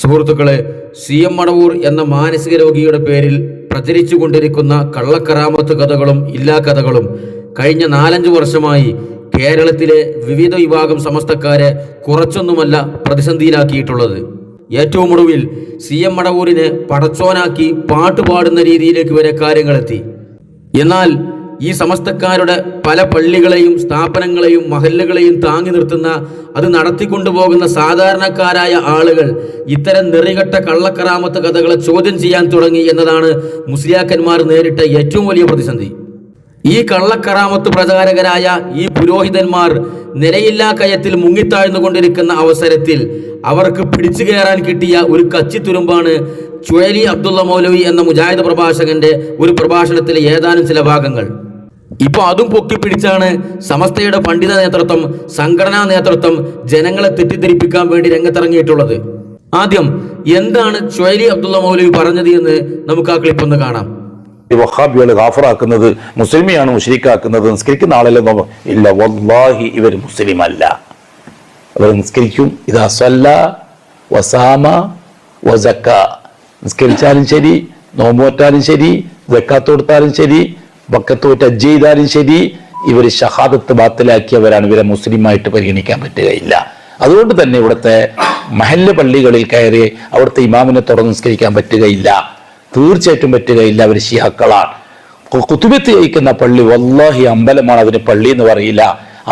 സുഹൃത്തുക്കളെ, CM മടവൂർ എന്ന മാനസിക രോഗിയുടെ പേരിൽ പ്രചരിച്ചു കൊണ്ടിരിക്കുന്ന കള്ളക്കറാമത്ത് കഥകളും ഇല്ലാ കഥകളും കഴിഞ്ഞ 4-5 വർഷമായി കേരളത്തിലെ വിവിധ വിഭാഗം സമസ്തക്കാരെ കുറച്ചൊന്നുമല്ല പ്രതിസന്ധിയിലാക്കിയിട്ടുള്ളത്. ഏറ്റവും ഒടുവിൽ CM മടവൂരിനെ പടച്ചോനാക്കി പാട്ടുപാടുന്ന രീതിയിലേക്ക് വരെ കാര്യങ്ങളെത്തി. എന്നാൽ ഈ സമസ്തക്കാരുടെ പല പള്ളികളെയും സ്ഥാപനങ്ങളെയും മഹല്ലുകളെയും താങ്ങി നിർത്തുന്ന, അത് നടത്തിക്കൊണ്ടുപോകുന്ന സാധാരണക്കാരായ ആളുകൾ ഇത്തരം നെറികെട്ട കള്ളക്കറാമത്ത് കഥകളെ ചോദ്യം ചെയ്യാൻ തുടങ്ങി എന്നതാണ് മുസ്ലിയാക്കന്മാർ നേരിട്ട ഏറ്റവും വലിയ പ്രതിസന്ധി. ഈ കള്ളക്കറാമത്ത് പ്രചാരകരായ ഈ പുരോഹിതന്മാർ നിലയില്ലാ കയത്തിൽ മുങ്ങിത്താഴ്ന്നുകൊണ്ടിരിക്കുന്ന അവസരത്തിൽ അവർക്ക് പിടിച്ചു കയറാൻ കിട്ടിയ ഒരു കച്ചിത്തുരുമ്പാണ് ചുഴലി അബ്ദുള്ള മൗലവി എന്ന മുജാഹിദ് പ്രഭാഷകന്റെ ഒരു പ്രഭാഷണത്തിലെ ഏതാനും ചില ഭാഗങ്ങൾ. ഇപ്പൊ അതും പൊക്കിപ്പിടിച്ചാണ് സമസ്തയുടെ പണ്ഡിത നേതൃത്വം, സംഘടനാ നേതൃത്വം ജനങ്ങളെ തെറ്റിദ്ധരിപ്പിക്കാൻ വേണ്ടി രംഗത്തിറങ്ങിയിട്ടുള്ളത്. ആദ്യം എന്താണ് ചുഴലി അബ്ദുള്ള മൗലവി പറഞ്ഞത് എന്ന് നമുക്ക് ആ ക്ലിപ്പ് ഒന്ന് കാണാം. വഹാബികളെ ഗാഫറാക്കുന്നത്, മുസ്ലിമിയാണ് മുശ്രിക്കാക്കുന്നത്, നിസ്കരിക്കുന്ന ആളല്ലേ? ഇല്ല, വല്ലാഹി ഇവർ മുസ്ലിം അല്ല. അവർ നിസ്കരിക്കും. ഇതാ സല്ല വസാമ വസക്ക, നിസ്കരിച്ചാലും ശരി, നോമ്പോറ്റാലും ശരി, സക്കാത്ത് കൊടുത്താലും ശരി, വക്കത്തോട്ട് ഹജ്ജ് ചെയ്താലും ശരി, ഇവർ ഷഹാദത്ത് ബാത്തിലാക്കിയവരാണ്. ഇവരെ മുസ്ലിമായിട്ട് പരിഗണിക്കാൻ പറ്റുകയില്ല. അതുകൊണ്ട് തന്നെ ഇവിടുത്തെ മഹല്ല പള്ളികളിൽ കയറി അവിടുത്തെ ഇമാമിനെ തുറന്ന് നിസ്കരിക്കാൻ പറ്റുകയില്ല, തീർച്ചയായിട്ടും പറ്റുകയില്ല. അവർ ശിഹാക്കളാണ്. കുത്തുബത്ത് ജയിക്കുന്ന പള്ളി വല്ലാഹി അമ്പലമാണ്, അതിന് പള്ളി എന്ന് പറയില്ല.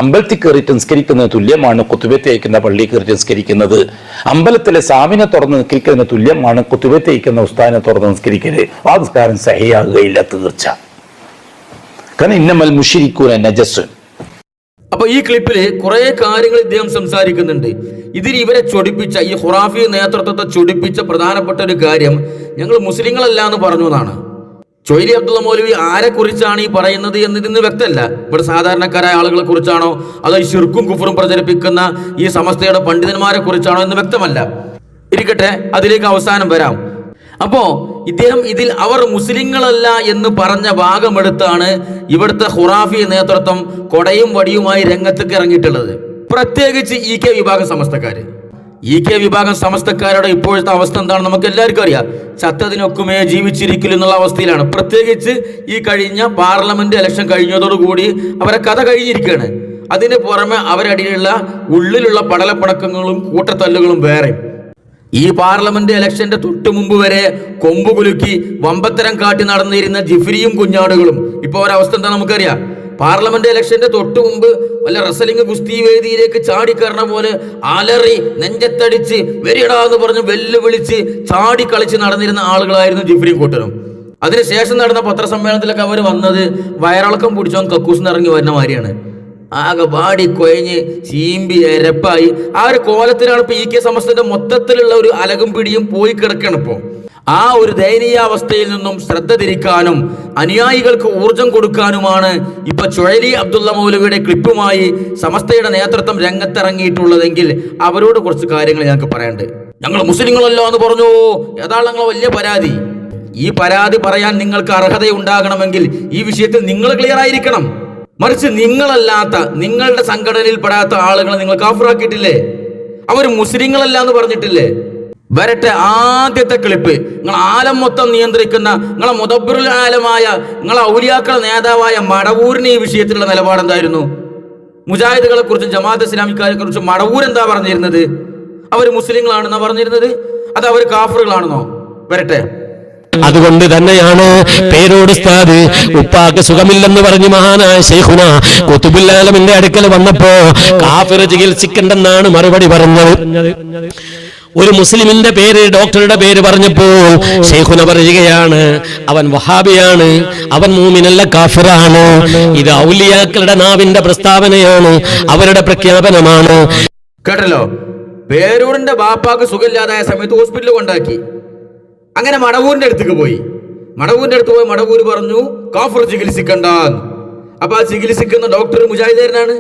അമ്പലത്തിൽ കയറിയിട്ട് നിസ്കരിക്കുന്നത് തുല്യമാണ് കുത്തുബത്ത് ജയിക്കുന്ന പള്ളി കയറിയിട്ട് നിസ്കരിക്കുന്നത്. അമ്പലത്തിലെ സാമിനെ തുറന്ന് നിസ്കരിക്കുന്നതിന് തുല്യമാണ് കുത്തുബത്ത് ജയിക്കുന്ന ഉസ്താദിനെ തുറന്ന് നിസ്കരിക്കരുത്. ആ നിസ്കാരം സഹിയാകുകയില്ല തീർച്ച. കാരണം ഇന്നമൽ മുശ്രിക്കൂന നജസ്. അപ്പൊ ഈ ക്ലിപ്പില് കുറെ കാര്യങ്ങൾ ഇദ്ദേഹം സംസാരിക്കുന്നുണ്ട്. ഇതിൽ ഇവരെ ചൊടിപ്പിച്ച, ഈ ഖുറാഫി നേതൃത്വത്തെ ചൊടിപ്പിച്ച പ്രധാനപ്പെട്ട ഒരു കാര്യം, ഞങ്ങൾ മുസ്ലിങ്ങളല്ല എന്ന് പറഞ്ഞു എന്നാണ്. ചുഴലി അബ്ദുള്ള മൗലവി ആരെ കുറിച്ചാണ് ഈ പറയുന്നത് എന്നതിന് വ്യക്തമല്ല. ഇവിടെ സാധാരണക്കാരായ ആളുകളെ കുറിച്ചാണോ അതോ ഈ ശിർക്കും കുഫറും പ്രചരിപ്പിക്കുന്ന ഈ സമസ്തയുടെ പണ്ഡിതന്മാരെ കുറിച്ചാണോ എന്ന് വ്യക്തമല്ല. ഇരിക്കട്ടെ, അതിലേക്ക് അവസാനം വരാം. അപ്പോ ഇദ്ദേഹം ഇതിൽ അവർ മുസ്ലിങ്ങളല്ല എന്ന് പറഞ്ഞ ഭാഗമെടുത്താണ് ഇവിടുത്തെ ഖുറാഫി നേതൃത്വം കൊടയും വടിയുമായി രംഗത്തേക്ക് ഇറങ്ങിയിട്ടുള്ളത്. പ്രത്യേകിച്ച് EK വിഭാഗം സമസ്തക്കാര്. EK വിഭാഗം സമസ്തക്കാരുടെ ഇപ്പോഴത്തെ അവസ്ഥ എന്താണ് നമുക്ക് എല്ലാവർക്കും അറിയാം. ചത്തതിനൊക്കുമേ ജീവിച്ചിരിക്കൽ എന്നുള്ള അവസ്ഥയിലാണ്. പ്രത്യേകിച്ച് ഈ കഴിഞ്ഞ പാർലമെന്റ് ഇലക്ഷൻ കഴിഞ്ഞതോടുകൂടി അവരെ കഥ കഴിഞ്ഞിരിക്കുകയാണ്. അതിന് പുറമെ അവരടിയിലുള്ള ഉള്ളിലുള്ള പടലപ്പണക്കങ്ങളും കൂട്ടത്തല്ലുകളും വേറെ. ഈ പാർലമെന്റ് ഇലക്ഷന്റെ തൊട്ടു മുമ്പ് വരെ കൊമ്പുകുലുക്കി വമ്പത്തരം കാട്ടി നടന്നിരുന്ന ജിഫ്രിയും കുഞ്ഞാടുകളും ഇപ്പൊ ഒരവസ്ഥ എന്താ നമുക്കറിയാം. പാർലമെന്റ് ഇലക്ഷന്റെ തൊട്ടു മുമ്പ് വല്ല റസലിംഗ് ഗുസ്തി വേദിയിലേക്ക് ചാടിക്കറണ പോലെ അലറി നെഞ്ചത്തടിച്ച് വെരിയടാ എന്ന് പറഞ്ഞ് വെല്ലുവിളിച്ച് ചാടി കളിച്ച് നടന്നിരുന്ന ആളുകളായിരുന്നു ജിഫ്രിയും കൂട്ടരും. അതിനുശേഷം നടന്ന പത്രസമ്മേളനത്തിലൊക്കെ അവർ വന്നത് വയറിളക്കം പിടിച്ചോ കക്കൂസ് നിറങ്ങി വരുന്ന മാതിരിയാണ്. ആകെ വാടി കൊയഞ്ഞ് ചീമ്പി എരപ്പായി ആ ഒരു കോലത്തിലാണ് ഇപ്പൊ EK സമസ്തന്റെ മൊത്തത്തിലുള്ള ഒരു അലകും പിടിയും പോയി കിടക്കണം. ഇപ്പോ ആ ഒരു ദയനീയാവസ്ഥയിൽ നിന്നും ശ്രദ്ധ തിരിക്കാനും അനുയായികൾക്ക് ഊർജം കൊടുക്കാനുമാണ് ഇപ്പൊ ചുഴലി അബ്ദുള്ള മൗലവിയുടെ ക്ലിപ്പുമായി സമസ്തയുടെ നേതൃത്വം രംഗത്തിറങ്ങിയിട്ടുള്ളതെങ്കിൽ അവരോട് കുറച്ച് കാര്യങ്ങൾ ഞങ്ങൾക്ക് പറയാനുണ്ട്. ഞങ്ങൾ മുസ്ലിങ്ങളല്ലോ എന്ന് പറഞ്ഞു, ഏതാണ് ഞങ്ങളെ വലിയ പരാതി. ഈ പരാതി പറയാൻ നിങ്ങൾക്ക് അർഹതയുണ്ടാകണമെങ്കിൽ ഈ വിഷയത്തിൽ നിങ്ങൾ ക്ലിയർ ആയിരിക്കണം. മറിച്ച് നിങ്ങളല്ലാത്ത, നിങ്ങളുടെ സംഘടനയിൽ പെടാത്ത ആളുകളെ നിങ്ങൾ കാഫിറാക്കിയിട്ടില്ലേ? അവർ മുസ്ലിങ്ങളല്ല എന്ന് പറഞ്ഞിട്ടില്ലേ? വരട്ടെ, ആദ്യത്തെ ക്ലിപ്പ്. നിങ്ങൾ ആലം മൊത്തം നിയന്ത്രിക്കുന്ന, നിങ്ങളെ മുദബ്ബിറുൽ ആലമായ, നിങ്ങളെ ഔലിയാക്കളുടെ നേതാവായ മടവൂരിന് ഈ വിഷയത്തിലുള്ള നിലപാട് എന്തായിരുന്നു? മുജാഹിദുകളെ കുറിച്ചും ജമാഅത്ത് ഇസ്ലാമിക്കാരെ കുറിച്ചും മടവൂർ എന്താ പറഞ്ഞിരുന്നത്? അവർ മുസ്ലിങ്ങളാണെന്നാ പറഞ്ഞിരുന്നത്? അത് അവർ കാഫിറുകളാണെന്നോ? വരട്ടെ. അതുകൊണ്ട് തന്നെയാണ് പേരോട് ഉസ്താദ് ഉപ്പാക്ക് സുഖമില്ലെന്ന് പറഞ്ഞ് മഹാനായ ശൈഖുന ഖുതുബുൽ ആലമിന്റെ അടുക്കൽ വന്നപ്പോ കാഫിർ ചികിത്സിക്കണ്ടെന്നാണ് മറുപടി പറഞ്ഞത്. ഒരു മുസ്ലിമിന്റെ പേര്, ഡോക്ടറുടെ പേര് പറഞ്ഞപ്പോൾ ശൈഖുന പറയുകയാണ്, അവൻ വഹാബിയാണ്, അവൻ മൂമിനല്ല കാഫിറാണ്. ഇത് ഔലിയാക്കളുടെ നാവിന്റെ പ്രസ്താവനയാണ്, അവരുടെ പ്രഖ്യാപനമാണ്. കേട്ടല്ലോ, പേരൂരിന്റെ ബാപ്പാക്ക് സുഖമില്ലാതായ സമയത്ത് ഹോസ്പിറ്റലിൽ കൊണ്ടാക്കി. അങ്ങനെ മടവൂരിന്റെ അടുത്തേക്ക് പോയി. മടവൂർ പറഞ്ഞു കാഫിർ ചികിത്സിക്കണ്ട. അപ്പൊ ആ ചികിത്സിക്കുന്ന ഡോക്ടർ മുജാഹിദാരനാണ്.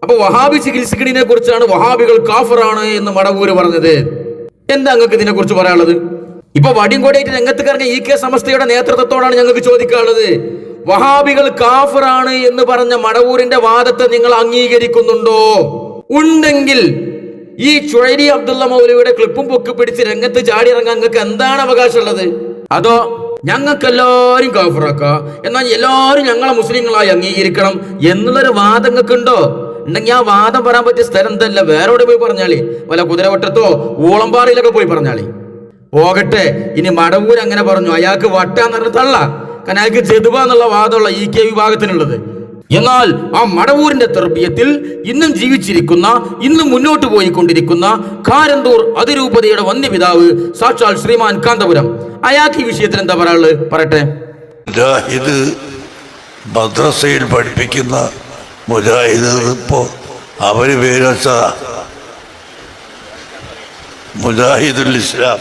അപ്പൊ വഹാബി ചികിത്സിക്കണതിനെ കുറിച്ചാണ് വഹാബികൾ കാഫിറാണ് എന്ന് മടവൂര് പറഞ്ഞത്. എന്താ നിങ്ങൾക്ക് ഇതിനെ കുറിച്ച് പറയാനുള്ളത്? ഇപ്പൊ വടിയും കൊടയായിട്ട് രംഗത്ത് ഇറങ്ങിയ EK സമസ്തയുടെ നേതൃത്വത്തോടാണ് ഞങ്ങൾക്ക് ചോദിക്കാനുള്ളത്. വഹാബികൾ കാഫിറാണ് എന്ന് പറഞ്ഞ മടവൂരിന്റെ വാദത്തെ നിങ്ങൾ അംഗീകരിക്കുന്നുണ്ടോ? ഉണ്ടെങ്കിൽ ഈ ചുഴരി അബ്ദുള്ള മൗലവിയുടെ ക്ലിപ്പും പൊക്കി പിടിച്ച് രംഗത്ത് ചാടി ഇറങ്ങാൻ നിങ്ങൾക്ക് എന്താണ് അവകാശമുള്ളത്? അതോ ഞങ്ങൾക്ക് എല്ലാവരും കാഫിറാക്കാം, എന്നാൽ എല്ലാവരും ഞങ്ങളെ മുസ്ലിങ്ങളായി അംഗീകരിക്കണം എന്നുള്ളൊരു വാദം നിങ്ങൾക്ക് ഉണ്ടോ? ഉണ്ടെങ്കിൽ ആ വാദം പറയാൻ പറ്റിയ സ്ഥലം എന്തല്ല, വേറെ എവിടെ പോയി പറഞ്ഞാളി, വല്ല കുതിരവട്ടത്തോ ഊളമ്പാറയിലൊക്കെ പോയി പറഞ്ഞാളി. പോകട്ടെ, ഇനി മടവൂർ അങ്ങനെ പറഞ്ഞു, അയാൾക്ക് വട്ടാന്ന് പറഞ്ഞ തള്ള, കാരണം അയാൾക്ക് ജതുബ എന്നുള്ള വാദമുള്ള EK വിഭാഗത്തിനുള്ളത്. എന്നാൽ ആ മടവൂരിന്റെ തർബീയത്തിൽ ഇന്നും ജീവിച്ചിരിക്കുന്ന, ഇന്നും മുന്നോട്ട് പോയിക്കൊണ്ടിരിക്കുന്ന കാരന്തൂർ അതിരൂപതയുടെ വന്യപിതാവ് സാക്ഷാൽ ശ്രീമാൻ കാന്തപുരം, അയാൾക്ക് ഈ വിഷയത്തിൽ എന്താ പറയാനുള്ളത്? പറയട്ടെ. മുജാഹിദ് മദ്രസയിൽ പഠിപ്പിക്കുന്ന മുജാഹിദ് ഇപ്പോ അവര് പേര് വെച്ചതാ മുജാഹിദുൽ ഇസ്ലാം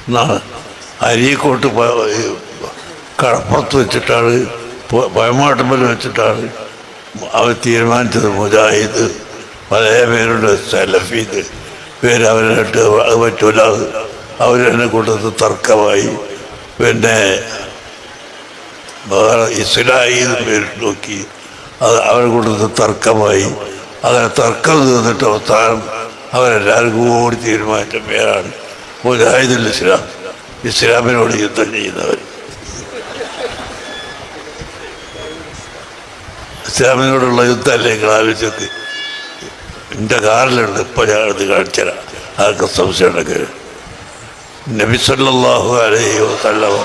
എന്നാണ്. അരീക്കോട്ട് കടപ്പുറത്ത് വെച്ചിട്ടാണ്, പഴമാട്ടുമ്പൽ വെച്ചിട്ടാണ് അവർ തീരുമാനിച്ചത്. മുജാഹിദ് പല പേരുണ്ട്, സലഫീദ് പേര് അവരായിട്ട് അത് പറ്റൂല, അവരെന്നെ കൂട്ടത്തിൽ തർക്കമായി. പിന്നെ വേറെ ഇസ്ലാഹി പേര് നോക്കി, അത് അവരെ കൂട്ടത്തിൽ തർക്കമായി. അങ്ങനെ തർക്കം തീർന്നിട്ട് അവസാനം അവരെല്ലാവരും കൂടി തീരുമാനിച്ച പേരാണ് മുജാഹിദുൽ ഇസ്ലാം. ഇസ്ലാമിനോട് യുദ്ധം ചെയ്യുന്നവർ, ഇസ്ലാമിനോടുള്ള യുദ്ധമല്ലേ നിങ്ങൾ ആലോചിച്ചൊക്കെ. എൻ്റെ കാറിലുണ്ട്, ഇപ്പം ഞാനത് കാണിച്ചുതരാം, അതൊക്കെ സംശയമുണ്ടെങ്കിൽ. നബി സല്ലല്ലാഹു അലൈഹി വസല്ലം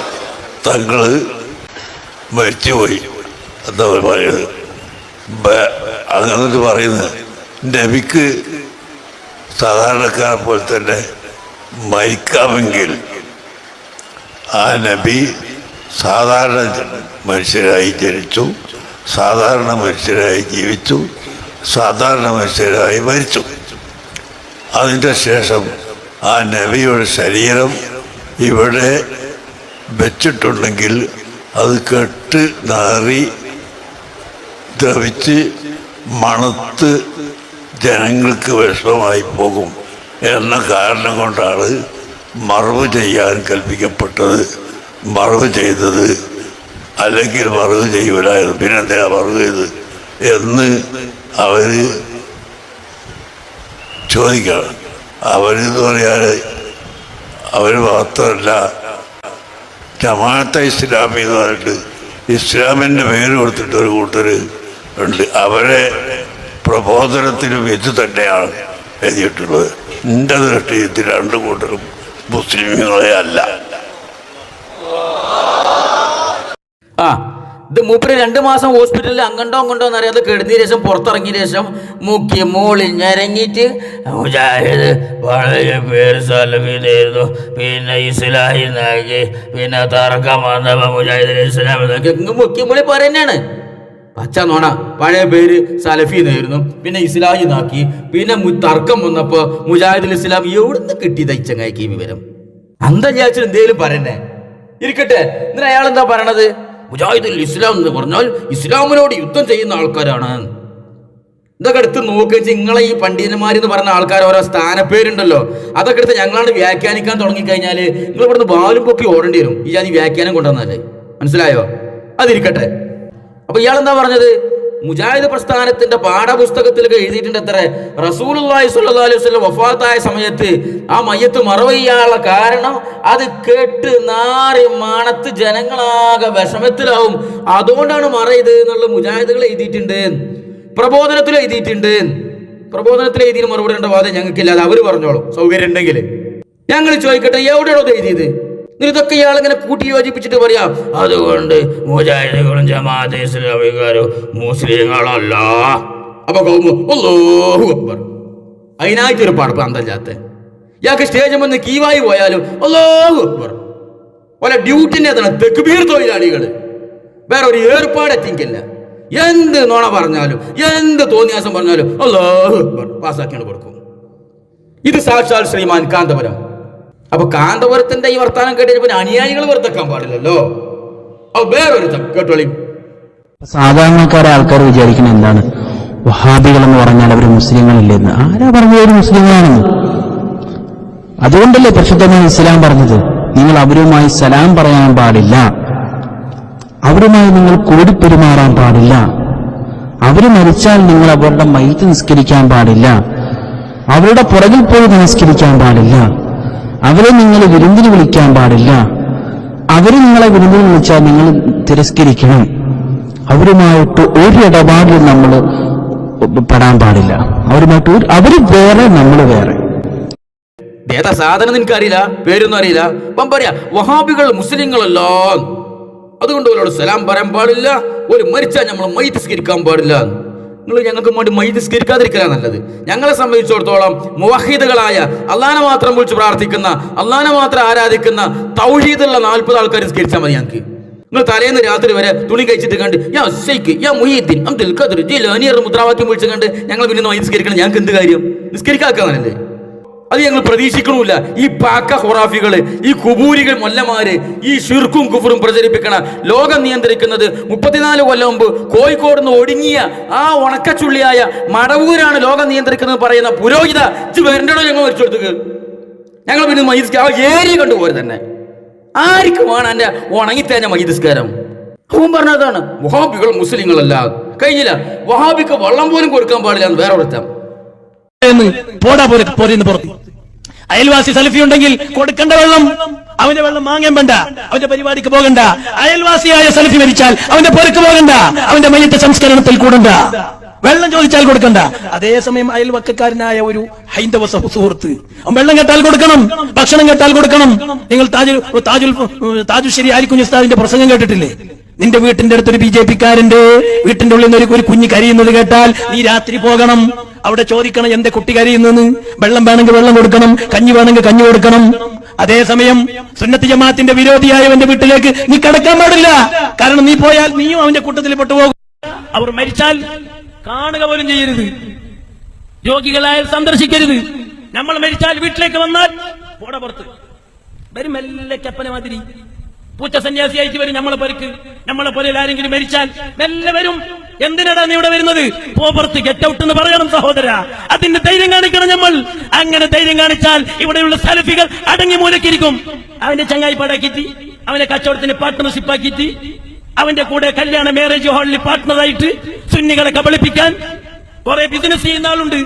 തങ്ങൾ മരിച്ചുപോയി എന്താ പറയുന്നത്, അങ്ങനെ പറയുന്നത്. നബിക്ക് സാധാരണക്കാരെ പോലെ തന്നെ മരിക്കാമെങ്കിൽ ആ നബി സാധാരണ മനുഷ്യരായി ജനിച്ചു, സാധാരണ മനുഷ്യരായി ജീവിച്ചു, സാധാരണ മനുഷ്യരായി മരിച്ചു. അതിൻ്റെ ശേഷം ആ നബിയുടെ ശരീരം ഇവിടെ വെച്ചിട്ടുണ്ടെങ്കിൽ അത് കെട്ട് നാറി ദ്രവിച്ച് മണത്ത് ജനങ്ങൾക്ക് വിഷമമായി പോകും എന്ന കാരണം കൊണ്ടാണ് മറവ് ചെയ്യാൻ കൽപ്പിക്കപ്പെട്ടത്. മറവ് ചെയ്തത്, അല്ലെങ്കിൽ മറവ് ചെയ്യൂലായിരുന്നു, പിന്നെന്തിനാ മറവ് ചെയ്ത് എന്ന് അവർ ചോദിക്കണം. അവരെന്ന് പറയാൻ അവർ മാത്രമല്ല, ജമാഅത്തെ ഇസ്ലാമി എന്ന് പറഞ്ഞിട്ട് ഇസ്ലാമിൻ്റെ പേര് കൊടുത്തിട്ട് ഒരു കൂട്ടർ ഉണ്ട്. അവരെ പ്രബോധനത്തിലും ഇത് തന്നെയാണ് എഴുതിയിട്ടുള്ളത്. എൻ്റെ ദൃഷ്ടിയിൽ രണ്ടു കൂട്ടരും മുസ്ലിങ്ങളെ അല്ല. ഇത് മൂപ്പര് 2 മാസം ഹോസ്പിറ്റലിൽ അങ്ങണ്ടോ എന്നറിയാതെ കിടന്നിയ ശേഷം പുറത്തിറങ്ങിയ ശേഷം മുക്കി മോളിൽ ഞരങ്ങിയിട്ട് മുജാഹിദ് വളരെ പേര് സലഫീതായിരുന്നു, പിന്നെ ഇസ്ലാഹി നാക്കി, പിന്നെ തർക്കം വന്നപ്പോൾ മുജാഹിദ് ഇസ്ലാം മുക്കി മോളി പറയുന്നതാണ്. പച്ച നോണ. പഴയ പേര് സലഫീന്നായിരുന്നു, പിന്നെ ഇസ്ലാഹി നാക്കി, പിന്നെ തർക്കം വന്നപ്പോ മുജാഹിദുൽ ഇസ്ലാം. എവിടുന്ന് കിട്ടി തയ്ച്ചങ്ങായിക്ക് ഈ വിവരം? അന്തജാച്ചിൽ എന്തേലും പറയണേ ഇരിക്കട്ടെ. എന്നിട്ട് അയാൾ എന്താ പറയണത്? മുജാഹിദുൽ ഇസ്ലാം എന്ന് പറഞ്ഞാൽ ഇസ്ലാമിനോട് യുദ്ധം ചെയ്യുന്ന ആൾക്കാരാണ്. ഇതൊക്കെ എടുത്ത് നോക്കുക. നിങ്ങളെ ഈ പണ്ഡിതന്മാരെന്ന് പറഞ്ഞ ആൾക്കാർ ഓരോ സ്ഥാനപ്പേരുണ്ടല്ലോ, അതൊക്കെ എടുത്ത് ഞങ്ങളാണ് വ്യാഖ്യാനിക്കാൻ തുടങ്ങിക്കഴിഞ്ഞാൽ നിങ്ങൾ ഇവിടുന്ന് ബാലും പൊക്കി ഓടേണ്ടി വരും. ഈ ജാതി വ്യാഖ്യാനം കൊണ്ടുവന്നാലേ. മനസ്സിലായോ? അതിരിക്കട്ടെ. അപ്പൊ ഇയാളെന്താ പറഞ്ഞത്? മുജാഹിദ് പ്രസ്ഥാനത്തിന്റെ പാഠപുസ്തകത്തിലൊക്കെ എഴുതിയിട്ടുണ്ട് എത്ര, റസൂലുള്ളാഹി സ്വല്ലല്ലാഹു അലൈഹി വസല്ലം വഫാത്തായ സമയത്ത് ആ മയ്യത്ത് മറവ് ചെയ്യാനുള്ള കാരണം അത് കേട്ട് നാറി മണത്ത് ജനങ്ങളാകെ വിഷമത്തിലാവും, അതുകൊണ്ടാണ് മറയത് എന്നുള്ള മുജാഹിദുകൾ എഴുതിയിട്ടുണ്ട്, പ്രബോധനത്തിൽ എഴുതിയിട്ടുണ്ട്. പ്രബോധനത്തിൽ എഴുതിയ മറുപടി ഉണ്ടോ? വാദം ഞങ്ങൾക്കില്ലാതെ അവർ പറഞ്ഞോളും, സൗകര്യം ഉണ്ടെങ്കിൽ. ഞങ്ങൾ ചോദിക്കട്ടെ, എവിടെയാണോ അത് എഴുതിയത്? ഇതൊക്കെ ഇയാളിങ്ങനെ കൂട്ടി യോജിപ്പിച്ചിട്ട് പറയാം അതുകൊണ്ട് മുജാഹിദുകളും ജമാഅത്തെ ഇസ്ലാമിക്കാരും മുസ്ലിങ്ങളല്ല. അപ്പൊ അല്ലാഹു അക്ബർ, അതിനായിട്ടൊരു പടപ്പ് അന്തല്ലാത്ത ഇയാൾക്ക് സ്റ്റേജ് വന്ന് കീവായി പോയാലും അല്ലാഹു അക്ബർ. ഓലെ ഡ്യൂട്ടിന്റെ തെക്കുബീർ തൊഴിലാളികൾ വേറെ ഒരു ഏർപ്പാടെത്തിക്കില്ല. എന്ത് നോണ പറഞ്ഞാലും എന്ത് തോന്നിയാസം പറഞ്ഞാലും അല്ലാഹു അക്ബർ പാസ്സാക്കിയാണ് കൊടുക്കും. ഇത് സാക്ഷാൽ ശ്രീമാൻ കാന്തപുരം. അപ്പൊ കാന്തപുരത്തിന്റെ ഈ വർത്താനം കേട്ടിട്ട് പിന്നെ അനുയായികൾ വെറുതെക്കാൻ പാടില്ലല്ലോ. അപ്പൊ വേറൊരു കേട്ടോളി. സാധാരണക്കാരെ ആൾക്കാർ വിചാരിക്കുന്നത് എന്താണ്? വഹാബികൾ എന്ന് പറഞ്ഞാൽ അവർ മുസ്ലിങ്ങളില്ലെന്ന്. ആരാ പറഞ്ഞത് ഒരു മുസ്ലിങ്ങളാണെന്ന്? അതുകൊണ്ടല്ലേ പരിശുദ്ധമായ ഇസ്ലാം പറഞ്ഞത് നിങ്ങൾ അവരുമായി സലാം പറയാൻ പാടില്ല, അവരുമായി നിങ്ങൾ കൂടിപ്പെരുമാറാൻ പാടില്ല, അവര് മരിച്ചാൽ നിങ്ങൾ അവരുടെ മയ്യിത്ത് നിസ്കരിക്കാൻ പാടില്ല, അവരുടെ പുറകിൽ പോയി നമസ്കരിക്കാൻ പാടില്ല, അവരെ നിങ്ങൾ വിരുന്നിന് വിളിക്കാൻ പാടില്ല, അവര് നിങ്ങളെ വിരുന്നിന് വിളിച്ചാൽ നിങ്ങൾ തിരസ്കരിക്കണം, അവരുമായിട്ട് ഒരു ഇടപാടിൽ നമ്മൾ പെടാൻ പാടില്ല, അവരുമായിട്ട് അവര് വേറെ നമ്മൾ വേറെ. ഏതാ സാധനം നിനക്ക് അറിയില്ല, പേരൊന്നും അറിയില്ല. അപ്പം പറയാ വഹാബികൾ മുസ്ലിങ്ങളല്ല, അതുകൊണ്ട് അവരോട് സലാം പറയാൻ പാടില്ല, ഒരു മരിച്ചാൽ നമ്മൾ മയ്യിത്ത് നിസ്കരിക്കാൻ പാടില്ല. നിങ്ങൾ ഞങ്ങൾക്ക് വേണ്ടി മയ്യിത്ത് നിസ്കരിക്കാതിരിക്കലാ നല്ലത്. ഞങ്ങളെ സംബന്ധിച്ചിടത്തോളം മുവഹിദുകളായ അള്ളാനെ മാത്രം വിളിച്ച് പ്രാർത്ഥിക്കുന്ന, അള്ളാനെ മാത്രം ആരാധിക്കുന്ന തൗഹീദുള്ള 40 ആൾക്കാർ നിസ്കരിച്ചാൽ മതി ഞങ്ങൾക്ക്. നിങ്ങൾ തലേന്ന് രാത്രി വരെ തുണി കഴിച്ചിട്ട് കണ്ട് യാ ശൈഖ് യാ മുഹീദ്ദീൻ അബ്ദുൽ ഖാദിർ ജീലാനി മുദ്രാവാക്യം വിളിച്ച് കണ്ട് ഞങ്ങൾ പിന്നെ മയ്യിത്ത് നിസ്കരിക്കണം. ഞങ്ങൾക്ക് എന്ത് കാര്യം? നിസ്കരിക്കാക്കാനല്ലേ? അത് ഞങ്ങൾ പ്രതീക്ഷിക്കണമില്ല. ഈ പാക്ക ഹുറാഫികള്, ഈ കുബൂരികൾ മൊല്ലമാര് ഈ ഷിർക്കും കുഫറും പ്രചരിപ്പിക്കണ, ലോകം നിയന്ത്രിക്കുന്നത് 34 കൊല്ലം മുമ്പ് കോഴിക്കോട് നിന്ന് ഒടുങ്ങിയ ആ ഉണക്കച്ചുള്ളിയായ മടവൂരാണ് ലോകം നിയന്ത്രിക്കുന്നത് പറയുന്ന പുരോഹിത വരണ്ടോ ഞങ്ങൾ മരിച്ചെടുത്തത്. ഞങ്ങൾ പിന്നെ മയ്യിസ്കാരം ഏരിയ കണ്ടുപോരും തന്നെ. ആർക്കും വേണം എന്റെ ഉണങ്ങിത്തേഞ്ഞ മയ്യിസ്കാരം? അവൻ പറഞ്ഞതാണ് വഹാബികൾ മുസ്ലിങ്ങളല്ല. കഴിഞ്ഞില്ല, വഹാബിക്ക് വെള്ളം പോലും കൊടുക്കാൻ പാടില്ല എന്ന് വേറെ ഒരുത്തം. അയൽവാസി സലഫി ഉണ്ടെങ്കിൽ കൊടുക്കേണ്ട വെള്ളം, അവന്റെ വെള്ളം വാങ്ങാൻ വേണ്ട, അവന്റെ പരിപാടിക്ക് പോകണ്ട. അയൽവാസിയായ സലഫി മരിച്ചാൽ അവന്റെ പൊരക്ക് പോകണ്ട, അവന്റെ മയ്യിത്ത് സംസ്കരണത്തിൽ കൂടണ്ട, വെള്ളം ചോദിച്ചാൽ കൊടുക്കണ്ട. അതേസമയം അയൽവക്കക്കാരനായ ഒരു ഹൈന്ദവ സുഹൃത്ത് വെള്ളം കേട്ടാൽ കൊടുക്കണം, ഭക്ഷണം കേട്ടാൽ കൊടുക്കണം. നിങ്ങൾ താജുശ്ശേരി ആലിക്കുഞ്ഞ് ഉസ്താദിന്റെ പ്രസംഗം കേട്ടിട്ടില്ലേ? നിന്റെ വീട്ടിന്റെ അടുത്തൊരു BJP-ക്കാരന്റെ വീട്ടിന്റെ ഉള്ളിൽ നിന്ന് ഒരു കുഞ്ഞ് കരയുന്നത് കേട്ടാൽ നീ രാത്രി പോകണം, അവിടെ ചോദിക്കണം എന്റെ കുട്ടി കരയുന്നെന്ന്. വെള്ളം വേണമെങ്കിൽ വെള്ളം കൊടുക്കണം, കഞ്ഞി വേണമെങ്കിൽ കഞ്ഞി കൊടുക്കണം. അതേസമയം സുന്നത്ത് ജമാഅത്തിന്റെ വിരോധിയായവന്റെ വീട്ടിലേക്ക് നീ കടക്കാൻ പാടില്ല. കാരണം നീ പോയാൽ നീയും അവന്റെ കൂട്ടത്തിൽ പെട്ടുപോകും. അവർ മരിച്ചാൽ കാണുക പോലും ചെയ്യരുത്, രോഗികളായാൽ സന്ദർശിക്കരുത്. നമ്മൾ മരിച്ചാൽ വീട്ടിലേക്ക് വന്നാൽ പോട പുറത്ത് വരും, മെല്ലെ കപ്പന മാതിരി പൂച്ച സന്യാസിയായിട്ട് വരും നമ്മളെ പരിക്ക്. നമ്മളെ പോലെ ആരെങ്കിലും മരിച്ചാൽ മെല്ലെ വരും. എന്തിനാടാ നീ ഇവിടെ വരുന്നത്? പോപ്പുറത്ത് ഗെറ്റ് ഔട്ട് എന്ന് പറയണം സഹോദര. അതിന്റെ ധൈര്യം കാണിക്കണം നമ്മൾ. അങ്ങനെ ധൈര്യം കാണിച്ചാൽ ഇവിടെയുള്ള സലഫികൾ അടങ്ങി മൂലക്കിരിക്കും. അവന്റെ ചങ്ങായി പാടാക്കിയിട്ട്, അവന്റെ കച്ചവടത്തിന് പാർട്ട്ണർഷിപ്പ് ആക്കിയിട്ട്, അവന്റെ കൂടെ കല്യാണ മാരേജ് ഹാളിൽ പാർട്ട്ണറായിട്ട് സുന്നികളെ കബളിപ്പിക്കാൻ കുറെ ബിസിനസ് ചെയ്യുന്ന ആളുണ്ട്.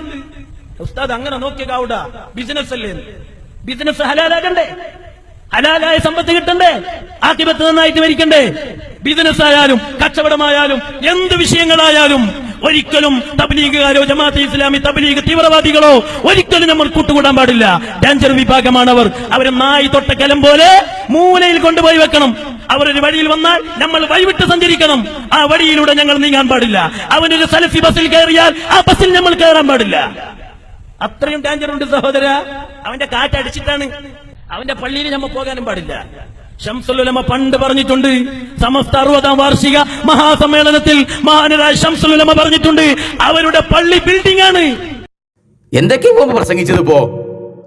ഉസ്താദ് അങ്ങനെ നോക്കിയ അവിടെ ബിസിനസ് അല്ലേ? ബിസിനസ് ഹലാലാകണ്ടേ? ഹലാലായ സമ്പത്ത് കിട്ടണ്ടേ? ആഖിറത്ത് നന്നായിട്ട് മരിക്കണ്ടേ? ബിസിനസ് ആയാലും കച്ചവടമായാലും എന്ത് വിഷയങ്ങളായാലും ഒരിക്കലും തബ്ലീഗുകാരോ ജമാഅത്തെ ഇസ്ലാമി തബ്ലീഗ് തീവ്രവാദികളോ ഒരിക്കലും നമ്മൾ കൂട്ടുകൂടാൻ പാടില്ല. ഡേഞ്ചർ വിഭാഗമാണ് അവർ. അവരെ നായി തൊട്ട കലം പോലെ മൂലയിൽ കൊണ്ടുപോയി വെക്കണം. അവരൊരു വഴിയിൽ വന്നാൽ നമ്മൾ വഴിവിട്ട് സഞ്ചരിക്കണം. ആ വഴിയിലൂടെ ഞങ്ങൾ നീങ്ങാൻ പാടില്ല. അവനൊരു സലഫി ബസ്സിൽ കയറിയാൽ ആ ബസ്സിൽ നമ്മൾ കയറാൻ പാടില്ല. അത്രയും ഡേഞ്ചർ ഉണ്ട് സഹോദര. അവന്റെ കാറ്റടിച്ചിട്ടാണ് അവന്റെ പള്ളിയിൽ നമ്മൾ പോകാനും പാടില്ല. ശംസുൽ ഉലമ പണ്ട് പറഞ്ഞിട്ടുണ്ട്, സമസ്ത 60ാം വാർഷിക മഹാസമ്മേളനത്തിൽ മഹാനായ ശംസുൽ ഉലമ പറഞ്ഞിട്ടുണ്ട്, അവരുടെ പള്ളി ബിൽഡിംഗ് ആണ്. എന്തൊക്കെയാ പ്രസംഗിച്ചത്? ഇപ്പോ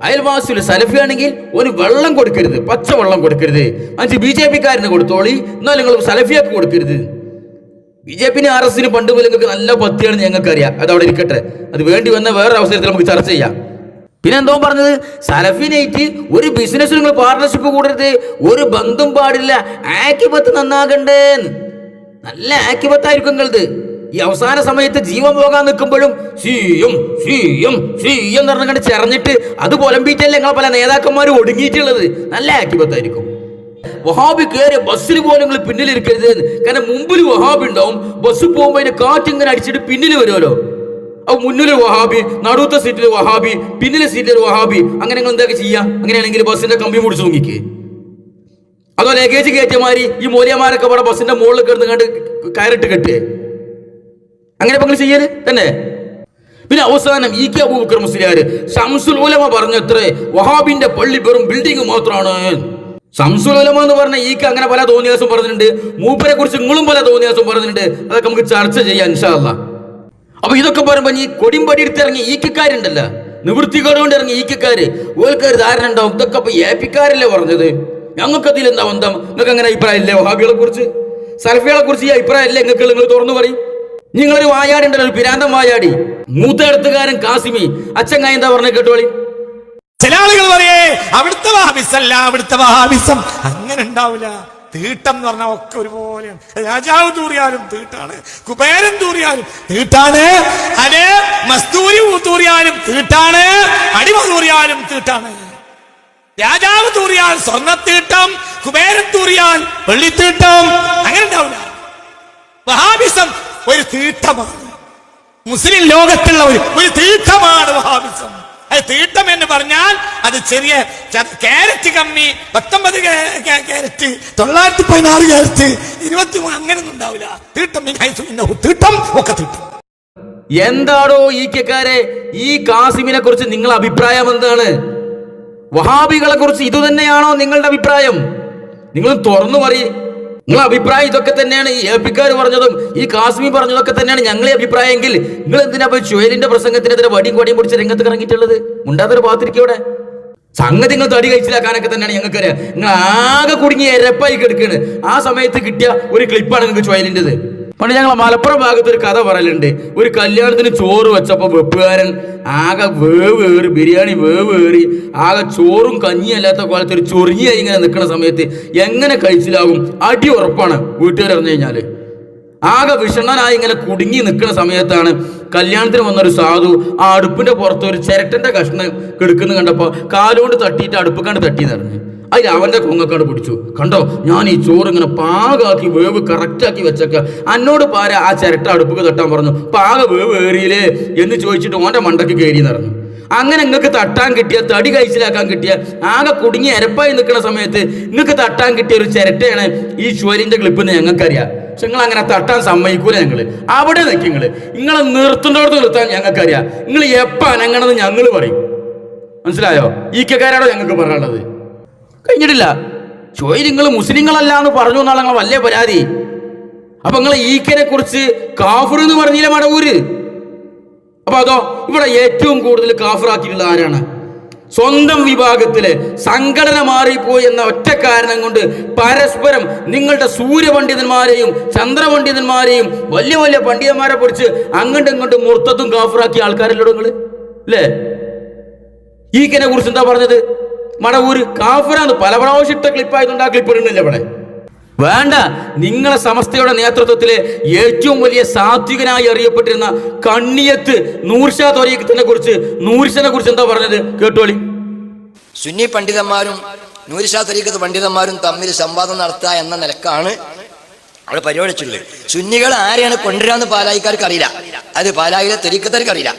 അയൽവാസി ഒരു സലഫിയാണെങ്കിൽ ഒരു വെള്ളം കൊടുക്കരുത്, പച്ച വെള്ളം കൊടുക്കരുത്. 5 BJP-ക്കാരന് കൊടുത്തോളി, എന്നാൽ നിങ്ങൾ സലഫിയാക്ക് കൊടുക്കരുത്. BJP-ന് RS-ന് പണ്ട് മുതൽ നിങ്ങൾക്ക് നല്ല പത്തിയാണെന്ന് ഞങ്ങൾക്ക് അറിയാം. അത് അവിടെ ഇരിക്കട്ടെ, അത് വേണ്ടി വന്ന വേറെ അവസരത്തിൽ നമുക്ക് ചർച്ച ചെയ്യാം. പിന്നെ എന്തോ പറഞ്ഞത്, സലഫിനായിട്ട് ഒരു ബിസിനസ് നിങ്ങൾ പാർട്ണർഷിപ്പ് കൂടരുത്, ഒരു ബന്ധം പാടില്ല, ആക്കിബത്ത് നന്നാകണ്ടേ. നല്ല ആക്കിബത്തായിരിക്കും നിങ്ങളത്. ഈ അവസാന സമയത്ത് ജീവൻ പോകാൻ നിൽക്കുമ്പോഴും സീയും സീയും സീയും എന്ന് പറഞ്ഞുകൊണ്ട് ചെറഞ്ഞിട്ട് അത് കൊലമ്പിയിട്ടല്ലേ നിങ്ങൾ പല നേതാക്കന്മാരും ഒടുങ്ങിയിട്ടുള്ളത്. നല്ല ആക്കിബത്തായിരിക്കും. വഹാബി കയറിയ ബസ്സിൽ പോലും നിങ്ങൾ പിന്നിലിരിക്കരുത്. കാരണം മുമ്പിൽ വഹാബി ഉണ്ടാവും, ബസ് പോകുമ്പോൾ അതിന്റെ കാറ്റിങ്ങനെ അടിച്ചിട്ട് പിന്നിൽ വരുമല്ലോ. അപ്പൊ മുന്നിൽ വഹാബി, നടുത്ത സീറ്റിൽ വഹാബി, പിന്നിലെ സീറ്റിൽ വഹാബി. അങ്ങനെ നിങ്ങൾ എന്തൊക്കെ ചെയ്യാം? അങ്ങനെയാണെങ്കിൽ ബസ്സിന്റെ കമ്പി മുടിച്ചു നോക്കിക്കേ. അതോ ലഗേജ് കയറ്റിയമാരി ഈ മൂല്യമാരൊക്കെ ഇവിടെ ബസ്സിന്റെ മുകളിൽ കിടന്ന് കണ്ട് കയറിട്ട് കെട്ടേ. അങ്ങനെ നിങ്ങൾ ചെയ്യല് തന്നെ. പിന്നെ അവസാനം EK അബൂബക്കർ മുസ്ലിയാർ ശംസുൽ ഉലമ പറഞ്ഞത്രേ, വഹാബിന്റെ പള്ളി വെറും ബിൽഡിംഗ് മാത്രമാണ്. ശംസുൽ ഉലമ എന്ന് പറഞ്ഞ EK അങ്ങനെ പല തോന്നിയാസം പറഞ്ഞിട്ടുണ്ട്. മൂപ്പരെ കുറിച്ച് നിങ്ങളും പല തോന്നിയാസം പറഞ്ഞിട്ടുണ്ട്. അതൊക്കെ നമുക്ക് ചർച്ച ചെയ്യാം ഇൻഷാ അല്ലാഹ്. അപ്പൊ ഇതൊക്കെ പറയുമ്പോ ഈ കൊടിമ്പടി എടുത്തിറങ്ങി EK-ക്കാരുണ്ടല്ലോ, നിവൃത്തികേടുകൊണ്ട് ഇറങ്ങി EK-ക്കാര്, ഓൽക്കാർ ധാരണ ഉണ്ടാവും ഇതൊക്കെ അപ്പൊ AP-ക്കാരല്ലേ പറഞ്ഞത്. ഞങ്ങൾക്ക് അതിൽ എന്താ ബന്ധം? നിങ്ങൾക്ക് അങ്ങനെ അഭിപ്രായം ഇല്ലേ? വഹാബികളെ കുറിച്ച്, സലഫികളെ കുറിച്ച് ഈ അഭിപ്രായം അല്ലേ നിങ്ങൾക്ക്? നിങ്ങൾ തുറന്നു പറയും. നിങ്ങളൊരു വായാടി ഉണ്ടല്ലോ, ഒരു പിരാന്തം വായാടി, മൂത്ത എഴുത്തുകാരൻ കാസിമി അച്ഛൻ എന്താ പറഞ്ഞ കേട്ടോളി. ചില ആളുകൾ പറയേ അവിടുത്തെ വഹാബിസല്ല, അവിടുത്തെ വഹാബിസം അങ്ങനെ ഉണ്ടാവില്ല. തീട്ടം എന്ന് പറഞ്ഞാൽ ഒക്കെ ഒരുപോലെയാണ്. രാജാവ് തൂറിയാലും തീട്ടാണ്, കുബേരൻ തൂറിയാലും തീട്ടാണ്, അതെ മസ്തൂരി തൂറിയാലും തീട്ടാണ്, അടിമ തൂറിയാലും തീട്ടാണ്. രാജാവ് തൂറിയാൽ സ്വർണ്ണത്തീട്ടം, കുബേരൻ തൂറിയാൽ വെള്ളിത്തീട്ടം, അങ്ങനെ ഉണ്ടാവില്ല. വഹാബിസം ഒരു തീട്ടമാണ്. മുസ്ലിം ലോകത്തുള്ള ഒരു തീട്ടമാണ് വഹാബിസം. അത് തീട്ടം എന്ന് പറഞ്ഞാൽ അത് ചെറിയ ക്യാരറ്റ് കമ്മി, 19 ക്യാരറ്റ്, 916 ക്യാരറ്റ്, 23 അങ്ങനെയൊന്നും ഉണ്ടാവില്ല. തീട്ടം തീട്ടം ഒക്കെ തീട്ടം. എന്താണോ ഈ കെക്കാരെ ഈ കാസിമിനെ കുറിച്ച് നിങ്ങളുടെ അഭിപ്രായം എന്താണ്? വഹാബികളെ കുറിച്ച് ഇതുതന്നെയാണോ നിങ്ങളുടെ അഭിപ്രായം? നിങ്ങൾ തുറന്നു പറയും. നിങ്ങളെ അഭിപ്രായം ഇതൊക്കെ തന്നെയാണ്. ഈ ഏപ്പിക്കാർ പറഞ്ഞതും ഈ കാശ്മി പറഞ്ഞതൊക്കെ തന്നെയാണ് ഞങ്ങളെ അഭിപ്രായം എങ്കിൽ നിങ്ങൾ എന്തിനാ പോയി ചുഴലിന്റെ പ്രസംഗത്തിനെതിരെ വടിയും കൊടിയും പിടിച്ച് രംഗത്ത് ഇറങ്ങിയിട്ടുള്ളത്? ഉണ്ടാതൊരു പാത്തിരിക്കോടെ സംഗതി നിങ്ങൾ തടി കഴിച്ചിലാക്കാനൊക്കെ തന്നെയാണ് ഞങ്ങൾക്കറിയാം. നിങ്ങൾ ആകെ കുടുങ്ങി എരപ്പായി കിടക്കാണ്. ആ സമയത്ത് കിട്ടിയ ഒരു ക്ലിപ്പാണ് നിങ്ങൾക്ക് ചുഴലിൻ്റെത്. പണ്ട് ഞങ്ങൾ മലപ്പുറം ഭാഗത്ത് ഒരു കഥ പറയലുണ്ട്. ഒരു കല്യാണത്തിന് ചോറ് വെച്ചപ്പോൾ വെപ്പുകാരൻ ആകെ വേവേറി, ബിരിയാണി വേവേറി, ആകെ ചോറും കഞ്ഞിയും അല്ലാത്ത പോലത്തെ ഒരു ചൊറിഞ്ഞായി ഇങ്ങനെ നിൽക്കുന്ന സമയത്ത് എങ്ങനെ കഴിച്ചിലാകും? അടി ഉറപ്പാണ് വീട്ടുകാരറിഞ്ഞു കഴിഞ്ഞാൽ. ആകെ വിഷണ്ണനായി ഇങ്ങനെ കുടുങ്ങി നിൽക്കുന്ന സമയത്താണ് കല്യാണത്തിന് വന്നൊരു സാധു ആ അടുപ്പിന്റെ പുറത്ത് ഒരു ചിരട്ടന്റെ കഷ്ണം കിടക്കുന്നു കണ്ടപ്പോൾ കാലുകൊണ്ട് തട്ടിയിട്ട് അടുപ്പിക്കാണ്ട് തട്ടി നിറഞ്ഞു. അതിൽ അവന്റെ കൊങ്ങക്കാട് പിടിച്ചു. കണ്ടോ, ഞാൻ ഈ ചോറ് ഇങ്ങനെ പാകാക്കി വേവ് കറക്റ്റാക്കി വെച്ചേക്ക, എന്നോട് പാര ആ ചിരട്ട അടുപ്പിക്ക് തട്ടാൻ പറഞ്ഞു, പാക വേവ് ഏറിയില്ലേ എന്ന് ചോദിച്ചിട്ട് ഓന്റെ മണ്ടയ്ക്ക് കയറി നിറഞ്ഞു. അങ്ങനെ നിങ്ങൾക്ക് തട്ടാൻ കിട്ടിയ, തടി കഴിച്ചിലാക്കാൻ കിട്ടിയ, ആകെ കുടുങ്ങി എരപ്പായി നിൽക്കുന്ന സമയത്ത് നിങ്ങൾക്ക് തട്ടാൻ കിട്ടിയ ഒരു ചിരട്ടയാണ് ഈ ചുവലിന്റെ ക്ലിപ്പെന്ന് ഞങ്ങൾക്കറിയാം. പക്ഷെ നിങ്ങൾ അങ്ങനെ തട്ടാൻ സമ്മതിക്കൂല. ഞങ്ങള് അവിടെ നിൽക്കും. നിങ്ങളെ നിർത്തുന്നോടത്ത് നിർത്താൻ ഞങ്ങൾക്കറിയാം. നിങ്ങൾ എപ്പോൾ അനങ്ങണമെന്ന് ഞങ്ങൾ പറയും. മനസ്സിലായോ? ഈ കെക്കാരാണോ ഞങ്ങൾക്ക് പറയാനുള്ളത്? കഴിഞ്ഞിട്ടില്ല. ചോയ് നിങ്ങൾ മുസ്ലിങ്ങളല്ല എന്ന് പറഞ്ഞു എന്നാണ് നിങ്ങൾ വലിയ പരാതി. അപ്പൊ നിങ്ങൾ ഈക്കനെ കുറിച്ച് കാഫിർ എന്ന് പറഞ്ഞില്ല മടവൂര്. അപ്പൊ അതോ ഇവിടെ ഏറ്റവും കൂടുതൽ കാഫിറാക്കിയിട്ടുള്ള ആരാണ്? സ്വന്തം വിഭാഗത്തിലെ സംഘടന മാറിപ്പോയി എന്ന ഒറ്റ കാരണം കൊണ്ട് പരസ്പരം നിങ്ങളുടെ സൂര്യപണ്ഡിതന്മാരെയും ചന്ദ്രപണ്ഡിതന്മാരെയും വലിയ വലിയ പണ്ഡിതന്മാരെ പിടിച്ച് അങ്ങോട്ടും ഇങ്ങോട്ടും മുർത്തത്തും കാഫിറാക്കിയ ആൾക്കാരല്ലോ നിങ്ങള്, അല്ലേ? ഈക്കനെ കുറിച്ച് എന്താ പറഞ്ഞത്? മടവൂര് കാഫിറാന്ന് പല പ്രാവശ്യം ഇട്ട ക്ലിപ്പായതുകൊണ്ട് ആ ക്ലിപ്പ് ഇടുന്നില്ല ഇവിടെ. വേണ്ട. നിങ്ങളെ സമസ്തയുടെ നേതൃത്വത്തിലെ ഏറ്റവും വലിയ സാത്വികനായി അറിയപ്പെട്ടിരുന്ന കണ്ണിയത്ത് നൂർഷാ ത്വരീഖത്തിനെ കുറിച്ച്, നൂർഷനെ കുറിച്ച് എന്താ പറഞ്ഞത് കേട്ടോളി. സുന്നി പണ്ഡിതന്മാരും നൂർഷാ ത്വരീഖത്ത് പണ്ഡിതന്മാരും തമ്മിൽ സംവാദം നടത്തുക എന്ന നിലക്കാണ് അവിടെ പരിപാടിച്ചുള്ളത്. സുന്നികൾ ആരെയാണ് കൊണ്ടുവരാന്ന് പാലായിക്കാർക്ക് അറിയില്ല, അത് പാലായിലെ ത്വരീഖത്തുകാർക്ക് അറിയില്ല.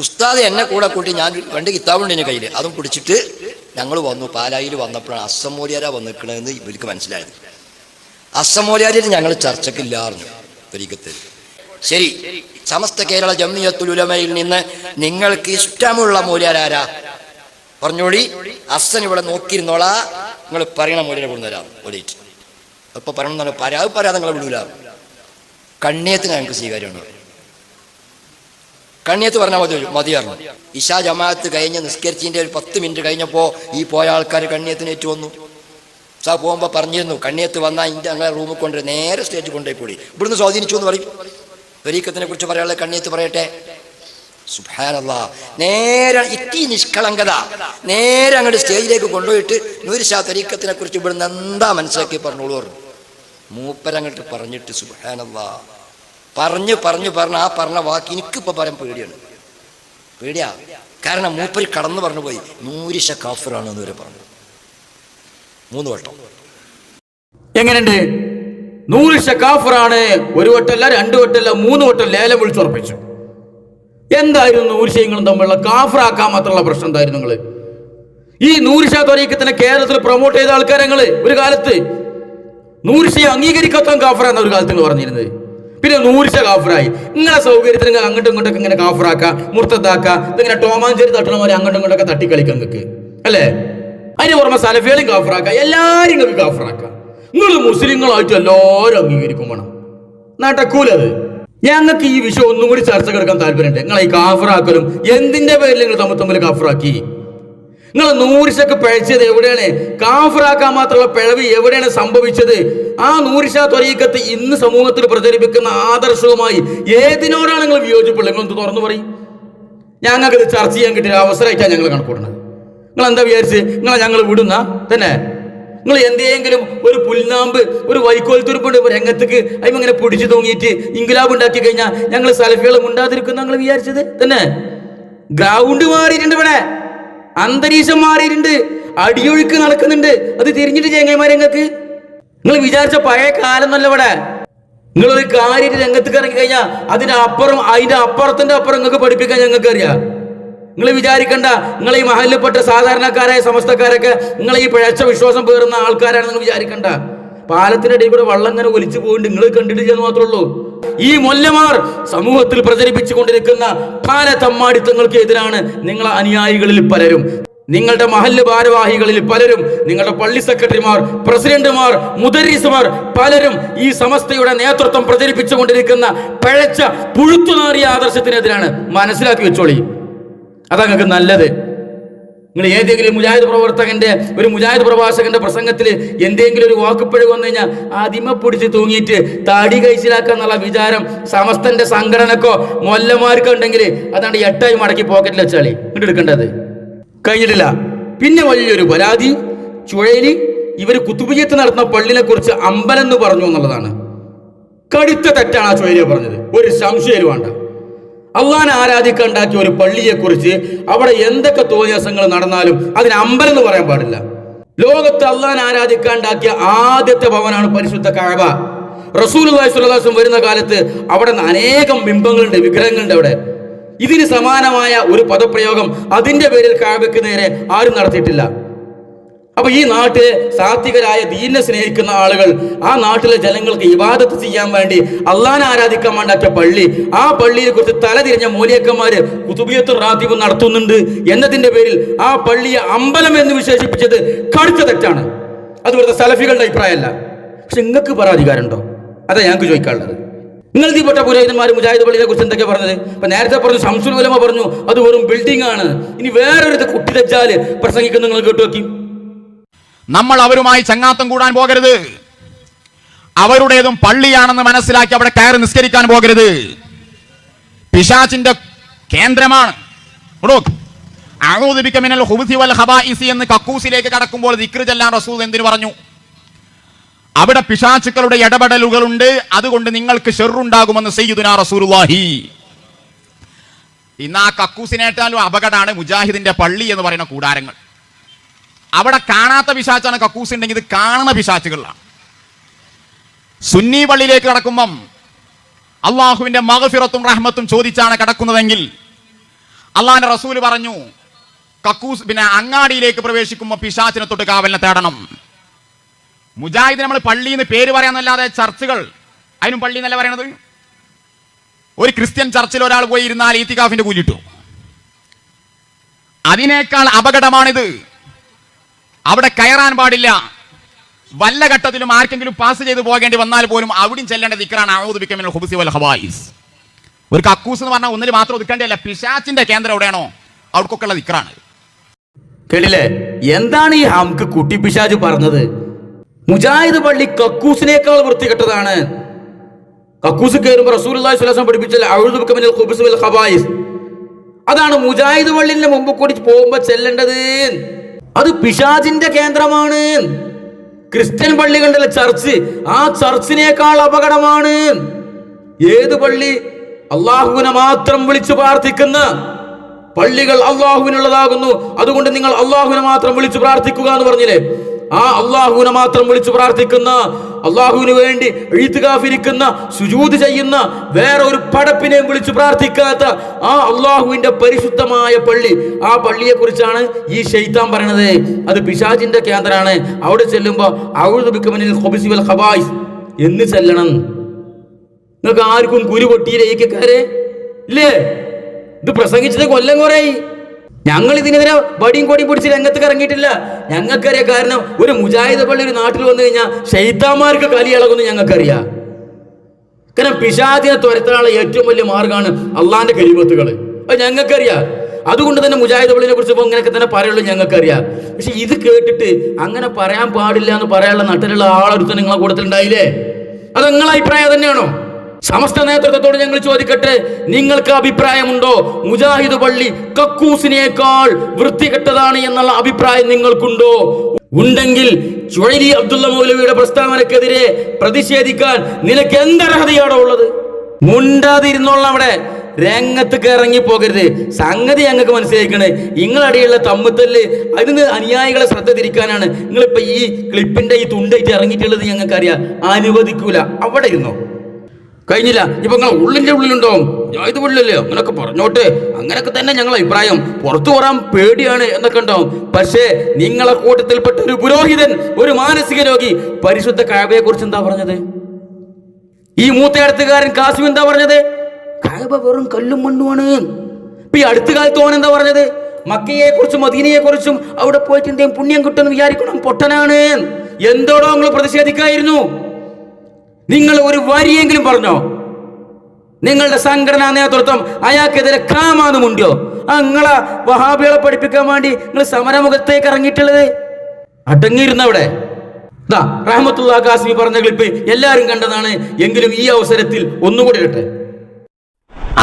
ഉസ്താദ് എന്നെ കൂടെ കൂട്ടി, ഞാൻ 2 കിതാബുണ്ട് എൻ്റെ കയ്യിൽ, അതും പിടിച്ചിട്ട് ഞങ്ങൾ വന്നു. പാലായിൽ വന്നപ്പോഴാണ് അസമോലിയാരാ വന്നിരിക്കണമെന്ന് ഇവർക്ക് മനസ്സിലായത്. അസമോലിയാരിൽ ഞങ്ങൾ ചർച്ചക്കില്ലായിരുന്നു ത്വരീഖത്തിൽ. ശരി, സമസ്ത കേരള ജംഇയ്യത്തുൽ ഉലമയിൽ നിന്ന് നിങ്ങൾക്ക് ഇഷ്ടമുള്ള മൂല്യാരാരാ പറഞ്ഞോളി. അസൻ ഇവിടെ നോക്കിയിരുന്നോളാ, നിങ്ങൾ പറയണ മൂല്യനെ കൊണ്ടുവരാം. ഓടിയിട്ട് അപ്പൊ പറയണമെന്നാണ് പറയാതെ നിങ്ങളെ വിടൂല. കണ്ണിയത്തിന് ഞങ്ങൾക്ക് സ്വീകാര്യമാണ്. കണ്ണിയത്ത് പറഞ്ഞാൽ മതിയായിരുന്നു. ഇശാ ജമാഅത്ത് കഴിഞ്ഞ് നിസ്കരിച്ചതിൻ്റെ ഒരു 10 മിനിറ്റ് കഴിഞ്ഞപ്പോൾ ഈ പോയ ആൾക്കാർ കണ്ണിയത്തിന് ഏറ്റു വന്നു. സാ പോകുമ്പോൾ പറഞ്ഞിരുന്നു, കണ്ണിയത്ത് വന്നാൽ ഇൻ്റെ ഞങ്ങളെ റൂമിൽ കൊണ്ട് നേരെ സ്റ്റേജ് കൊണ്ടുപോയി പോയി ഇവിടുന്ന് സ്വാധീനിച്ചു എന്ന് പറയും. ത്വരീഖത്തിനെ കുറിച്ച് പറയാനുള്ള കണ്ണിയത്ത് പറയട്ടെ. സുബ്ഹാനല്ലാഹ്, നേരെ ഇത്തി നിഷ്കളങ്കത നേരെ അങ്ങോട്ട് സ്റ്റേജിലേക്ക് കൊണ്ടുപോയിട്ട് നൂർഷാ ത്വരീഖത്തിനെ കുറിച്ച് ഇവിടുന്ന് എന്താ മനസ്സിലാക്കി പറഞ്ഞോളൂ പറഞ്ഞു. മൂപ്പരങ്ങോട്ട് പറഞ്ഞിട്ട് സുബ്ഹാനല്ലാഹ് പറഞ്ഞ് ആ പറഞ്ഞ വാക്ക് എനിക്കിപ്പോൾ പറയാൻ പേടിയാ. കാരണം മൂപ്പര് കടന്നു പറഞ്ഞു പോയി നൂരിഷ കാഫിറാണ് എന്ന് വരെ പറഞ്ഞു 3 വട്ടം. എങ്ങനെയുണ്ട്? നൂറിഷ കാഫിറാണ് 1 വട്ടമല്ല 2 വട്ടമല്ല 3 വട്ടം ലേലം വിളിച്ചുറപ്പിച്ചു. എന്തായിരുന്നു നൂർഷയും തമ്മിലുള്ള കാഫിറാക്കാൻ മാത്രമുള്ള പ്രശ്നം എന്തായിരുന്നു? നിങ്ങള് ഈ നൂർഷാ ത്വരീഖത്തിനെ കേരളത്തിൽ പ്രൊമോട്ട് ചെയ്ത ആൾക്കാരങ്ങള് ഒരു കാലത്ത് നൂർഷയെ അംഗീകരിക്കാത്ത കാഫിറാന്ന് ഒരു കാലത്ത് പറഞ്ഞിരുന്നത്. പിന്നെ നൂർഷ കാഫിറായി. നിങ്ങളെ സൗകര്യത്തിന് നിങ്ങൾ അങ്ങോട്ടും ഇങ്ങോട്ടൊക്കെ ഇങ്ങനെ കാഫിറാക്കുക, മുർത്തതാക്കുക, ഇതിങ്ങനെ ടോമാഞ്ചേരി തട്ടണ പോലെ അങ്ങോട്ടും ഇങ്ങോട്ടൊക്കെ തട്ടിക്കളിക്കാം നിങ്ങൾക്ക്, അല്ലേ? അതിന് പുറമെ സലഫികളും കാഫിറാക്കുക, എല്ലാവരും നിങ്ങൾക്ക് കാഫിറാക്കുക. നിങ്ങൾ മുസ്ലിങ്ങളായിട്ട് എല്ലാവരും അംഗീകരിക്കും വേണം. നടക്കൂലത്. ഞങ്ങൾക്ക് ഈ വിഷയം ഒന്നും കൂടി ചർച്ച കിടക്കാൻ താല്പര്യമുണ്ട്. നിങ്ങൾ ഈ കാഫിറാക്കലും എന്തിന്റെ പേരിൽ നിങ്ങൾ തമ്മിൽ കാഫിറാക്കി? നിങ്ങൾ നൂർഷക്ക് പിഴച്ചത് എവിടെയാണ്? കാഫിറാക്കാൻ മാത്രമുള്ള പിഴവ് എവിടെയാണ് സംഭവിച്ചത്? ആ നൂർഷാ ത്വരീഖത്ത് ഇന്ന് സമൂഹത്തിൽ പ്രചരിപ്പിക്കുന്ന ആദർശവുമായി ഏതിനോടാണ് നിങ്ങൾ വിയോജിപ്പുള്ളത്? നിങ്ങൾ തുറന്നു പറയും. ഞങ്ങൾക്കിത് ചർച്ച ചെയ്യാൻ കിട്ടിയ അവസരമായിട്ടാണ് ഞങ്ങൾ കണക്കൂടുന്നത്. നിങ്ങൾ എന്താ വിചാരിച്ച്? നിങ്ങളെ ഞങ്ങൾ വിടുന്ന തന്നെ? നിങ്ങൾ എന്തെങ്കിലും ഒരു പുൽനാമ്പ്, ഒരു വൈക്കോൽ തുരുമ്പുണ്ട് രംഗത്തേക്ക് അതിങ്ങനെ പിടിച്ചു തൂങ്ങിയിട്ട് ഇൻകുലാബ് ഉണ്ടാക്കി കഴിഞ്ഞാൽ ഞങ്ങൾ സലഫികൾ ഉണ്ടാതിരിക്കുന്ന നിങ്ങൾ വിചാരിച്ചത് തന്നെ? ഗ്രൗണ്ട് മാറിയിട്ടുണ്ട്, ഇവിടെ അന്തരീക്ഷം മാറിയിട്ടുണ്ട്, അടിയൊഴുക്ക് നടക്കുന്നുണ്ട്. അത് തിരിഞ്ഞിട്ട് ചേങ്ങന്മാരെ നിങ്ങൾ വിചാരിച്ച പഴയ കാലം എന്നല്ല ഇവിടെ. നിങ്ങളൊരു കാര്യം രംഗത്തേക്ക് ഇറങ്ങി കഴിഞ്ഞാൽ അതിന്റെ അപ്പുറത്തിന്റെ അപ്പുറം നിങ്ങൾക്ക് പഠിപ്പിക്കാൻ ഞങ്ങൾക്ക് അറിയാം. നിങ്ങൾ വിചാരിക്കണ്ട നിങ്ങൾ ഈ മഹലിൽപ്പെട്ട സാധാരണക്കാരായ സമസ്തക്കാരൊക്കെ നിങ്ങൾ ഈ പിഴച്ച വിശ്വാസം പേറുന്ന ആൾക്കാരാണ് നിങ്ങൾ വിചാരിക്കണ്ട. പാലത്തിനിടയിൽ കൂടെ വള്ളം ഇങ്ങനെ ഒലിച്ചു പോയിട്ട് നിങ്ങൾ കണ്ടിട്ട് ചെന്ന് മാത്രമേ ഉള്ളൂ. ഈ മൊല്ലമാർ സമൂഹത്തിൽ പ്രചരിപ്പിച്ചു കൊണ്ടിരിക്കുന്ന പല തമ്മാടിത്തങ്ങൾക്ക് എതിരാണ് നിങ്ങളെ അനുയായികളിൽ പലരും, നിങ്ങളുടെ മഹല്ല് ഭാരവാഹികളിൽ പലരും, നിങ്ങളുടെ പള്ളി സെക്രട്ടറിമാർ, പ്രസിഡന്റുമാർ, മുദരിസുമാർ പലരും ഈ സമസ്തയുടെ നേതൃത്വം പ്രചരിപ്പിച്ചുകൊണ്ടിരിക്കുന്ന പിഴച്ച പുഴുത്തുനാറിയ ആദർശത്തിനെതിരാണ്. മനസ്സിലാക്കി വെച്ചോളി, അതാ നിങ്ങൾക്ക് നല്ലത്. നിങ്ങൾ ഏതെങ്കിലും മുജാഹിദ് പ്രവർത്തകന്റെ, ഒരു മുജാഹിദ് പ്രഭാഷകന്റെ പ്രസംഗത്തിൽ എന്തെങ്കിലും ഒരു വാക്കുപ്പിഴവ് വന്നു കഴിഞ്ഞാൽ ആദ്യമ പിടിച്ച് തൂങ്ങിയിട്ട് താടി കഴിച്ചിലാക്കാന്നുള്ള വിചാരം സമസ്തന്റെ സംഘടനക്കോ മൊല്ലമാർക്കോ ഉണ്ടെങ്കിൽ അതാണ്ട് 8 മടക്കി പോക്കറ്റിൽ വെച്ചാളി ഇങ്ങോട്ട് എടുക്കേണ്ടത്. കഴിഞ്ഞിട്ടില്ല. പിന്നെ വലിയൊരു പരാതി ചുഴലി ഇവർ കുത്തുബിയ്യത്ത് നടത്തുന്ന പള്ളിനെ കുറിച്ച് അമ്പലം എന്ന് പറഞ്ഞു എന്നുള്ളതാണ്. കടുത്ത തെറ്റാണ് ആ ചുഴലിയെ പറഞ്ഞത്, ഒരു സംശയം വേണ്ട. അള്ളാനെ ആരാധിക്കാൻ ഉണ്ടാക്കിയ ഒരു പള്ളിയെ കുറിച്ച് അവിടെ എന്തൊക്കെ തോന്നിയാസങ്ങൾ നടന്നാലും അതിന് അമ്പലം എന്ന് പറയാൻ പാടില്ല. ലോകത്ത് അള്ളാനെ ആരാധിക്കാൻ ഉണ്ടാക്കിയ ആദ്യത്തെ ഭവനാണ് പരിശുദ്ധ കഅബ. റസൂലുള്ളാഹി സ്വല്ലല്ലാഹു അലൈഹി വസല്ലം വരുന്ന കാലത്ത് അവിടെ അനേകം ബിംബങ്ങളുണ്ട്, വിഗ്രഹങ്ങളുണ്ട്. അവിടെ ഇതിന് സമാനമായ ഒരു പദപ്രയോഗം അതിന്റെ പേരിൽ കഅബയ്ക്ക് നേരെ ആരും നടത്തിയിട്ടില്ല. അപ്പൊ ഈ നാട്ടിലെ സാത്വികരായ ദീനിനെ സ്നേഹിക്കുന്ന ആളുകൾ, ആ നാട്ടിലെ ജനങ്ങൾക്ക് ഇബാദത്ത് ചെയ്യാൻ വേണ്ടി അള്ളാനെ ആരാധിക്കാൻ വേണ്ടാക്കിയ പള്ളി, ആ പള്ളിയെ കുറിച്ച് തലതിരിഞ്ഞ മൂലിയക്കന്മാര് കുതുബിയത്തുർ റാത്തിബ് നടത്തുന്നുണ്ട് എന്നതിന്റെ പേരിൽ ആ പള്ളിയെ അമ്പലം എന്ന് വിശേഷിപ്പിച്ചത് കടുത്ത തെറ്റാണ്. അത് ഇവിടുത്തെ സലഫികളുടെ അഭിപ്രായമല്ല. പക്ഷെ നിങ്ങൾക്ക് പരാതികാരുണ്ടോ? അതാ ഞങ്ങൾക്ക് ചോദിക്കാനുള്ളത്. നിങ്ങൾ ഇതിൽപ്പെട്ട പുരോഹിതന്മാർ മുജാഹിദ് പള്ളിയെ കുറിച്ച് എന്തൊക്കെ പറഞ്ഞത്? ഇപ്പൊ നേരത്തെ പറഞ്ഞു, ശംസുൽ ഉലമ പറഞ്ഞു അത് വെറും ബിൽഡിംഗ് ആണ്. ഇനി വേറൊരു കുട്ടി തെച്ചാല് പ്രസംഗിക്കുന്ന നിങ്ങൾ കേട്ടു നോക്കി. നമ്മൾ അവരുമായി ചങ്ങാത്തം കൂടാൻ പോകരുത്. അവരുടേതും പള്ളിയാണെന്ന് മനസ്സിലാക്കി അവിടെ കയറി നിസ്കരിക്കാൻ പോകരുത്. പിശാചിന്റെ കേന്ദ്രമാണ്. അഊദു ബിക മിനൽ ഖുബുസി വൽ ഖബായിസി എന്ന് കക്കൂസിലേക്ക് കടക്കുമ്പോൾ ദിക്ർ ചൊല്ലാൻ റസൂൽ എന്തിനു പറഞ്ഞു? അവിടെ പിശാചുക്കളുടെ ഇടപെടലുകളുണ്ട്, അതുകൊണ്ട് നിങ്ങൾക്ക് ഷർറുണ്ടാകുമെന്ന് സയ്യിദുനാ റസൂലുള്ളാഹി. ഇന്ന് ആ കക്കൂസിനേറ്റാലും അപകടമാണ് മുജാഹിദിന്റെ പള്ളി എന്ന് പറയുന്ന കൂടാരങ്ങൾ. അവിടെ കാണാത്ത പിശാച്ചാണ് കക്കൂസ് ഉണ്ടെങ്കിൽ, ഇത് കാണുന്ന പിശാച്ചുകളാണ്. സുന്നി പള്ളിയിലേക്ക് കടക്കുമ്പം അള്ളാഹുവിന്റെ മഗ്ഫിറത്തും റഹ്മത്തും ചോദിച്ചാണ് കടക്കുന്നതെങ്കിൽ അള്ളാഹിന്റെ റസൂൽ പറഞ്ഞു കക്കൂസ് അങ്ങാടിയിലേക്ക് പ്രവേശിക്കുമ്പോൾ പിശാച്ചിനെ തൊട്ട് കാവലിനെ തേടണം. മുജാഹിദ് നമ്മൾ പള്ളി എന്ന് പേര് പറയാന്നല്ലാതെ ചർച്ചുകൾ അതിനും പള്ളി എന്നല്ല പറയണത്. ഒരു ക്രിസ്ത്യൻ ചർച്ചിൽ ഒരാൾ പോയി ഇരുന്നാൽ ഈത്തികാഫിന്റെ കൂലിട്ടു. അതിനേക്കാൾ അപകടമാണിത്. അവിടെ കയറാൻ പാടില്ല. വല്ല ഘട്ടത്തിലും ആർക്കെങ്കിലും പാസ് ചെയ്ത് പോകേണ്ടി വന്നാൽ പോലും അവിടെയും ചെല്ലേണ്ട ദിക്റാണ് അഊദു ബിക മിനൽ ഖുബുസി വൽ ഖബായിസ്. ഒരു കക്കൂസ് എന്ന് പറഞ്ഞാൽ ഒന്നിൽ മാത്രം ഒതുക്കേണ്ടല്ല, പിശാചിന്റെ കേന്ദ്രം എവിടെയാണോ അവർക്കൊക്കെ ഉള്ള ദിക്റാണ്. കേട്ടില്ലേ? എന്താണ് ഈ ഹംക്ക് കുട്ടി പിശാച് പറഞ്ഞത്? മുജാഹിദ് പള്ളി കക്കൂസിനേക്കാൾ വൃത്തികെട്ടതാണ്. കക്കൂസ് കയറുമ്പോൾ റസൂലുള്ളാഹി സ്വല്ലല്ലാഹു അലൈഹി വസല്ലം പഠിപ്പിച്ച അഊദു ബിക മിനൽ ഖുബുസി വൽ ഖബായിസ്, അതാണ് മുജാഹിദ് പള്ളിന്റെ മുമ്പ് കൂടി പോകുമ്പോ ചെല്ലേണ്ടത്. അത് പിശാചിന്റെ കേന്ദ്രമാണ്. ക്രിസ്ത്യൻ പള്ളികളുടെ ചർച്ച്, ആ ചർച്ചിനേക്കാൾ അപകടമാണ്. ഏത് പള്ളി? അള്ളാഹുവിനെ മാത്രം വിളിച്ചു പ്രാർത്ഥിക്കുന്ന പള്ളികൾ അള്ളാഹുവിനുള്ളതാകുന്നു. അതുകൊണ്ട് നിങ്ങൾ അള്ളാഹുവിനെ മാത്രം വിളിച്ചു പ്രാർത്ഥിക്കുക എന്ന് പറഞ്ഞില്ലേ? ആ അള്ളാഹുവിനെ മാത്രം വിളിച്ചു പ്രാർത്ഥിക്കുന്ന, അള്ളാഹുവിന് വേണ്ടി ഇഴ്തികാഫിരിക്കുന്ന, സുജൂദ് ചെയ്യുന്ന, വേറെ ഒരു പടപ്പിനെയും വിളിച്ചു പ്രാർത്ഥിക്കാത്ത ആ അള്ളാഹുവിന്റെ പരിശുദ്ധമായ പള്ളി, ആ പള്ളിയെ കുറിച്ചാണ് ഈ ശൈത്താൻ പറയണത്. അത് പിശാചിന്റെ കേന്ദ്രമാണ്. അവിടെ ചെല്ലുമ്പോ അഊദു ബിക മിനൽ ഖുബുസി വൽ ഖബായിസ് എന്ന് ചെല്ലണം. നിങ്ങൾക്ക് ആർക്കും കുരു പൊട്ടിയില്ലേ ഈ കേക്കാരെ? ഇല്ലേ? ഇത് പ്രസംഗിച്ചത് കൊല്ലം കുറേയായി. ഞങ്ങൾ ഇതിനെതിരെ വടിയും കൊടിയും പിടിച്ച് രംഗത്തേക്ക് ഇറങ്ങിയിട്ടില്ല. ഞങ്ങൾക്കറിയാം. കാരണം ഒരു മുജാഹിദ് പള്ളി ഒരു നാട്ടിൽ വന്നു കഴിഞ്ഞാൽ ശൈത്താന്മാർക്ക് കലിയിളകുന്നു ഞങ്ങൾക്കറിയാം. കാരണം പിശാചിനെ തുരത്താനുള്ള ഏറ്റവും വലിയ മാർഗമാണ് അള്ളാന്റെ കലിമത്തുകൾ. അത് ഞങ്ങൾക്കറിയാം. അതുകൊണ്ട് തന്നെ മുജാഹിദ് പള്ളിനെ കുറിച്ച് ഇപ്പോൾ ഇങ്ങനെയൊക്കെ തന്നെ പറയുള്ളൂ ഞങ്ങൾക്കറിയാം. പക്ഷെ ഇത് കേട്ടിട്ട് അങ്ങനെ പറയാൻ പാടില്ല എന്ന് പറയാനുള്ള നട്ടിലുള്ള ആളൊരുത്തൻ നിങ്ങളെ കൂട്ടത്തിലുണ്ടായില്ലേ? അത് നിങ്ങളെ അഭിപ്രായം തന്നെയാണോ? സമസ്ത നേതൃത്വത്തോട് ഞങ്ങൾ ചോദിക്കട്ടെ, നിങ്ങൾക്ക് അഭിപ്രായമുണ്ടോ മുജാഹിദ് പള്ളി കക്കൂസിനേക്കാൾ വൃത്തികെട്ടതാണ് എന്നുള്ള അഭിപ്രായം നിങ്ങൾക്കുണ്ടോ? ഉണ്ടെങ്കിൽ ചുഴലി അബ്ദുള്ള മൗലവിയുടെ പ്രസ്താവനക്കെതിരെ പ്രതിഷേധിക്കാൻ നിനക്ക് എന്തർഹതയാണോ ഉള്ളത്? മുണ്ടാതിരുന്നോളാം, അവിടെ രംഗത്തേക്ക് ഇറങ്ങി പോകരുത്. സംഗതി ഞങ്ങൾക്ക് മനസ്സിലാക്കണേ, നിങ്ങളടിയുള്ള തമ്മിത്തല്ല് അതിന് അനുയായികളെ ശ്രദ്ധ തിരിക്കാനാണ് നിങ്ങളിപ്പോ ഈ ക്ലിപ്പിന്റെ ഈ തുണ്ടായിട്ട് ഇറങ്ങിയിട്ടുള്ളത്. ഞങ്ങൾക്കറിയാം, അനുവദിക്കൂല. അവിടെ ഇരുന്നോ, കഴിഞ്ഞില്ല. ഇപ്പൊ നിങ്ങൾ ഉള്ളിന്റെ ഉള്ളിലുണ്ടാവും, ഞാൻ ഇത് ഉള്ളില്ലയോ അങ്ങനൊക്കെ പറഞ്ഞോട്ടെ, അങ്ങനൊക്കെ തന്നെ ഞങ്ങളെ അഭിപ്രായം, പുറത്തു പറയാൻ പേടിയാണ് എന്നൊക്കെ ഉണ്ടാവും. പക്ഷേ നിങ്ങളെ കൂട്ടത്തിൽപ്പെട്ട ഒരു പുരോഹിതൻ, ഒരു മാനസിക രോഗി പരിശുദ്ധ കഅബയെ കുറിച്ച് എന്താ പറഞ്ഞത്? ഈ മൂത്തയടുത്തുകാരൻ കാസിം എന്താ പറഞ്ഞത്? കഅബ വെറും കല്ലും മണ്ണുമാണ്. ഇപ്പൊ ഈ അടുത്ത കാലത്ത് ഓൻ എന്താ പറഞ്ഞത്? മക്കയെ കുറിച്ചും മദീനയെ കുറിച്ചും അവിടെ പോയിട്ട് എന്തെങ്കിലും പുണ്യം കിട്ടുമെന്ന് വിചാരിക്കണം, പൊട്ടനാണ്. എന്തോടോ നിങ്ങൾ പ്രതിഷേധിക്കായിരുന്നു? നിങ്ങൾ ഒരു വരിയെങ്കിലും പറഞ്ഞോ? നിങ്ങളുടെ സംഘടനാ നേതൃത്വം അയാൾക്കെതിരെ കാമാന്നുമുണ്ടോ? നിങ്ങളെ വഹാബികളെ പഠിപ്പിക്കാൻ വേണ്ടി നിങ്ങൾ സമരമുഖത്തേക്ക് ഇറങ്ങിയിട്ടുള്ളത്? അടങ്ങിയിരുന്നവിടെ റഹ്മത്തുള്ളാഹി ഖാസിമി പറഞ്ഞ ക്ലിപ്പ് എല്ലാവരും കണ്ടതാണ്. എങ്കിലും ഈ അവസരത്തിൽ ഒന്നുകൂടി ഇടട്ടെ.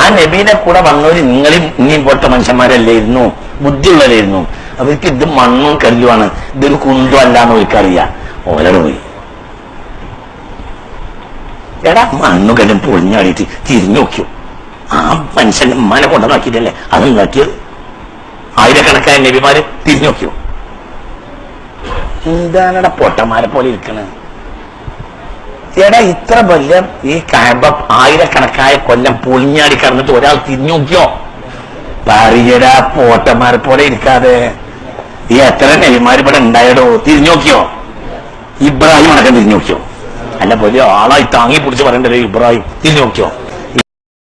ആ നബീനെ കൂടെ വന്നവര് നിങ്ങളും ഇനിയും പോട്ട മനുഷ്യന്മാരല്ലായിരുന്നു, ബുദ്ധിയുള്ളവരായിരുന്നു. അവർക്ക് ഇത് മണ്ണും കല്ലുമാണ്, ഇതൊരു കുന്തും അല്ലാന്ന് അവർക്കറിയാം. ഓലടെ പോയി എടാ മണ്ണു കല്ലും പൊളിഞ്ഞാടിയിട്ട് തിരിഞ്ഞു നോക്കിയോ? ആ മനുഷ്യന്റെ ഉമ്മാനെ കൊണ്ടുവന്നാക്കിയിട്ടല്ലേ അതുണ്ടാക്കിയത്? ആയിരക്കണക്കായ നബിമാര് തിരിഞ്ഞു നോക്കിയോ? എന്താണടാ പൊട്ടന്മാരെ പോലെ ഇരിക്കണത്? എടാ ഇത്ര കൊല്ലം ഈ കഅബ ആയിരക്കണക്കായ കൊല്ലം പൊളിഞ്ഞാടി കിടന്നിട്ട് ഒരാൾ തിരിഞ്ഞു നോക്കിയോ? പറയടാ പോട്ടന്മാരെ പോലെ ഇരിക്കാതെ. ഈ എത്ര നബിമാര് ഇവിടെ ഉണ്ടായടോ? തിരിഞ്ഞു നോക്കിയോ? ഇബ്രാഹിം അടക്കം തിരിഞ്ഞു നോക്കിയോ? അല്ല വലിയ ആളായി താങ്ങി പിടിച്ച് പറയണ്ടല്ലോ ഇബ്രാഹിം, തിരിഞ്ഞു നോക്കിയോ?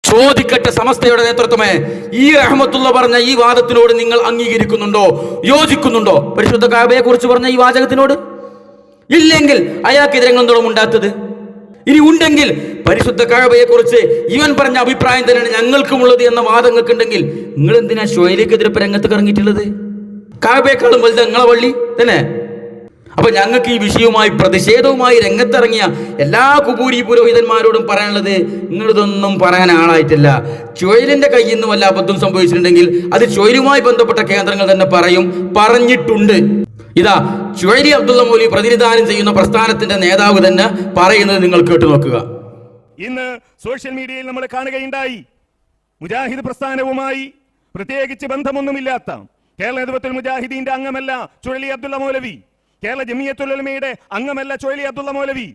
ചോദിക്കട്ടെ, സമസ്തയുടെ നേതൃത്വമേ, ഈ റഹ്മത്തുള്ള പറഞ്ഞ ഈ വാദത്തിനോട് നിങ്ങൾ അംഗീകരിക്കുന്നുണ്ടോ, യോജിക്കുന്നുണ്ടോ? പരിശുദ്ധ കഅബയെ കുറിച്ച് പറഞ്ഞ ഈ വാചകത്തിനോട്? ഇല്ലെങ്കിൽ അയാൾക്കെതിരെ എന്തോളം ഉണ്ടാത്തത്? ഇനി ഉണ്ടെങ്കിൽ പരിശുദ്ധ കഅബയെ കുറിച്ച് ഇവൻ പറഞ്ഞ അഭിപ്രായം തന്നെയാണ് ഞങ്ങൾക്കുമുള്ളത് എന്ന വാദങ്ങൾക്ക് ഉണ്ടെങ്കിൽ നിങ്ങൾ എന്തിനാ ഷുഹൈലിക്കെതിരെ രംഗത്ത് ഇറങ്ങിയിട്ടുള്ളത്? കഅബയെക്കാളും വലുത് നിങ്ങളെ പള്ളി തന്നെ. അപ്പൊ ഞങ്ങൾക്ക് ഈ വിഷയവുമായി പ്രതിഷേധവുമായി രംഗത്തിറങ്ങിയ എല്ലാ കുബൂരി പുരോഹിതന്മാരോടും പറയാനുള്ളത്, നിങ്ങളിതൊന്നും പറയാൻ ആളായിട്ടില്ല. ചുഴലിന്റെ കയ്യിൽ നിന്ന് വല്ല അബദ്ധം സംഭവിച്ചിട്ടുണ്ടെങ്കിൽ അത് ചുഴലുമായി ബന്ധപ്പെട്ട കേന്ദ്രങ്ങൾ തന്നെ പറയും, പറഞ്ഞിട്ടുണ്ട്. ഇതാ ചുഴലി അബ്ദുള്ള മൗലവി പ്രതിനിധാനം ചെയ്യുന്ന പ്രസ്ഥാനത്തിന്റെ നേതാവ് തന്നെ പറയുന്നത് നിങ്ങൾ കേട്ടു നോക്കുക. ഇന്ന് സോഷ്യൽ മീഡിയയിൽ നമ്മൾ കാണുകയുണ്ടായി, മുജാഹിദ് പ്രസ്ഥാനവുമായി പ്രത്യേകിച്ച് ബന്ധമൊന്നുമില്ലാത്ത കേരള നേതൃത്വത്തിൽ മുജാഹിദീന്റെ അംഗമല്ല ചുഴലി അബ്ദുള്ള മൗലവി, കേരള ജമിയത്തുൽ ഉലമയുടെ അംഗമല്ല ചുഴലി അബ്ദുള്ള മൗലവി.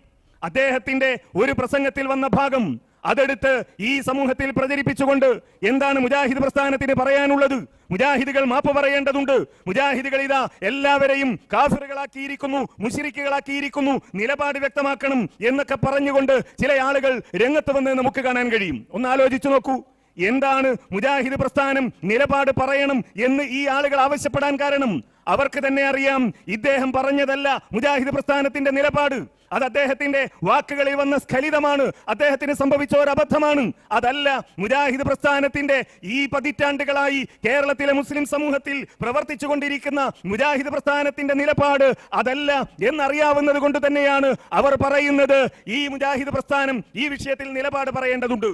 അദ്ദേഹത്തിന്റെ ഒരു പ്രസംഗത്തിൽ വന്ന ഭാഗം അതെടുത്ത് ഈ സമൂഹത്തിൽ പ്രചരിപ്പിച്ചുകൊണ്ട് എന്താണ് മുജാഹിദ് പ്രസ്ഥാനത്തിന് പറയാനുള്ളത്? മുജാഹിദുകൾ മാപ്പ് പറയേണ്ടതുണ്ട്. മുജാഹിദുകൾ ഇതാ എല്ലാവരെയും കാഫിറുകളാക്കിയിരിക്കുന്നു, മുശ്രിക്കുകളാക്കിയിരിക്കുന്നു, നിലപാട് വ്യക്തമാക്കണം എന്നൊക്കെ പറഞ്ഞുകൊണ്ട് ചില ആളുകൾ രംഗത്ത് വന്ന് നമുക്ക് കാണാൻ കഴിയും. ഒന്ന് ആലോചിച്ചു നോക്കൂ, എന്താണ് മുജാഹിദ് പ്രസ്ഥാനം നിലപാട് പറയണം എന്ന് ഈ ആളുകൾ ആവശ്യപ്പെടാൻ കാരണം? അവർക്ക് തന്നെ അറിയാം ഇദ്ദേഹം പറഞ്ഞതല്ല മുജാഹിദ് പ്രസ്ഥാനത്തിന്റെ നിലപാട്. അത് അദ്ദേഹത്തിന്റെ വാക്കുകളിൽ വന്ന സ്ഖലിതമാണ്, അദ്ദേഹത്തിന് സംഭവിച്ച ഒരു അബദ്ധമാണ്. അതല്ല മുജാഹിദ് പ്രസ്ഥാനത്തിന്റെ ഈ പതിറ്റാണ്ടുകളായി കേരളത്തിലെ മുസ്ലിം സമൂഹത്തിൽ പ്രവർത്തിച്ചു കൊണ്ടിരിക്കുന്ന മുജാഹിദ് പ്രസ്ഥാനത്തിന്റെ നിലപാട് അതല്ല എന്നറിയാവുന്നത് കൊണ്ട് തന്നെയാണ് അവർ പറയുന്നത് ഈ മുജാഹിദ് പ്രസ്ഥാനം ഈ വിഷയത്തിൽ നിലപാട് പറയേണ്ടതുണ്ട്.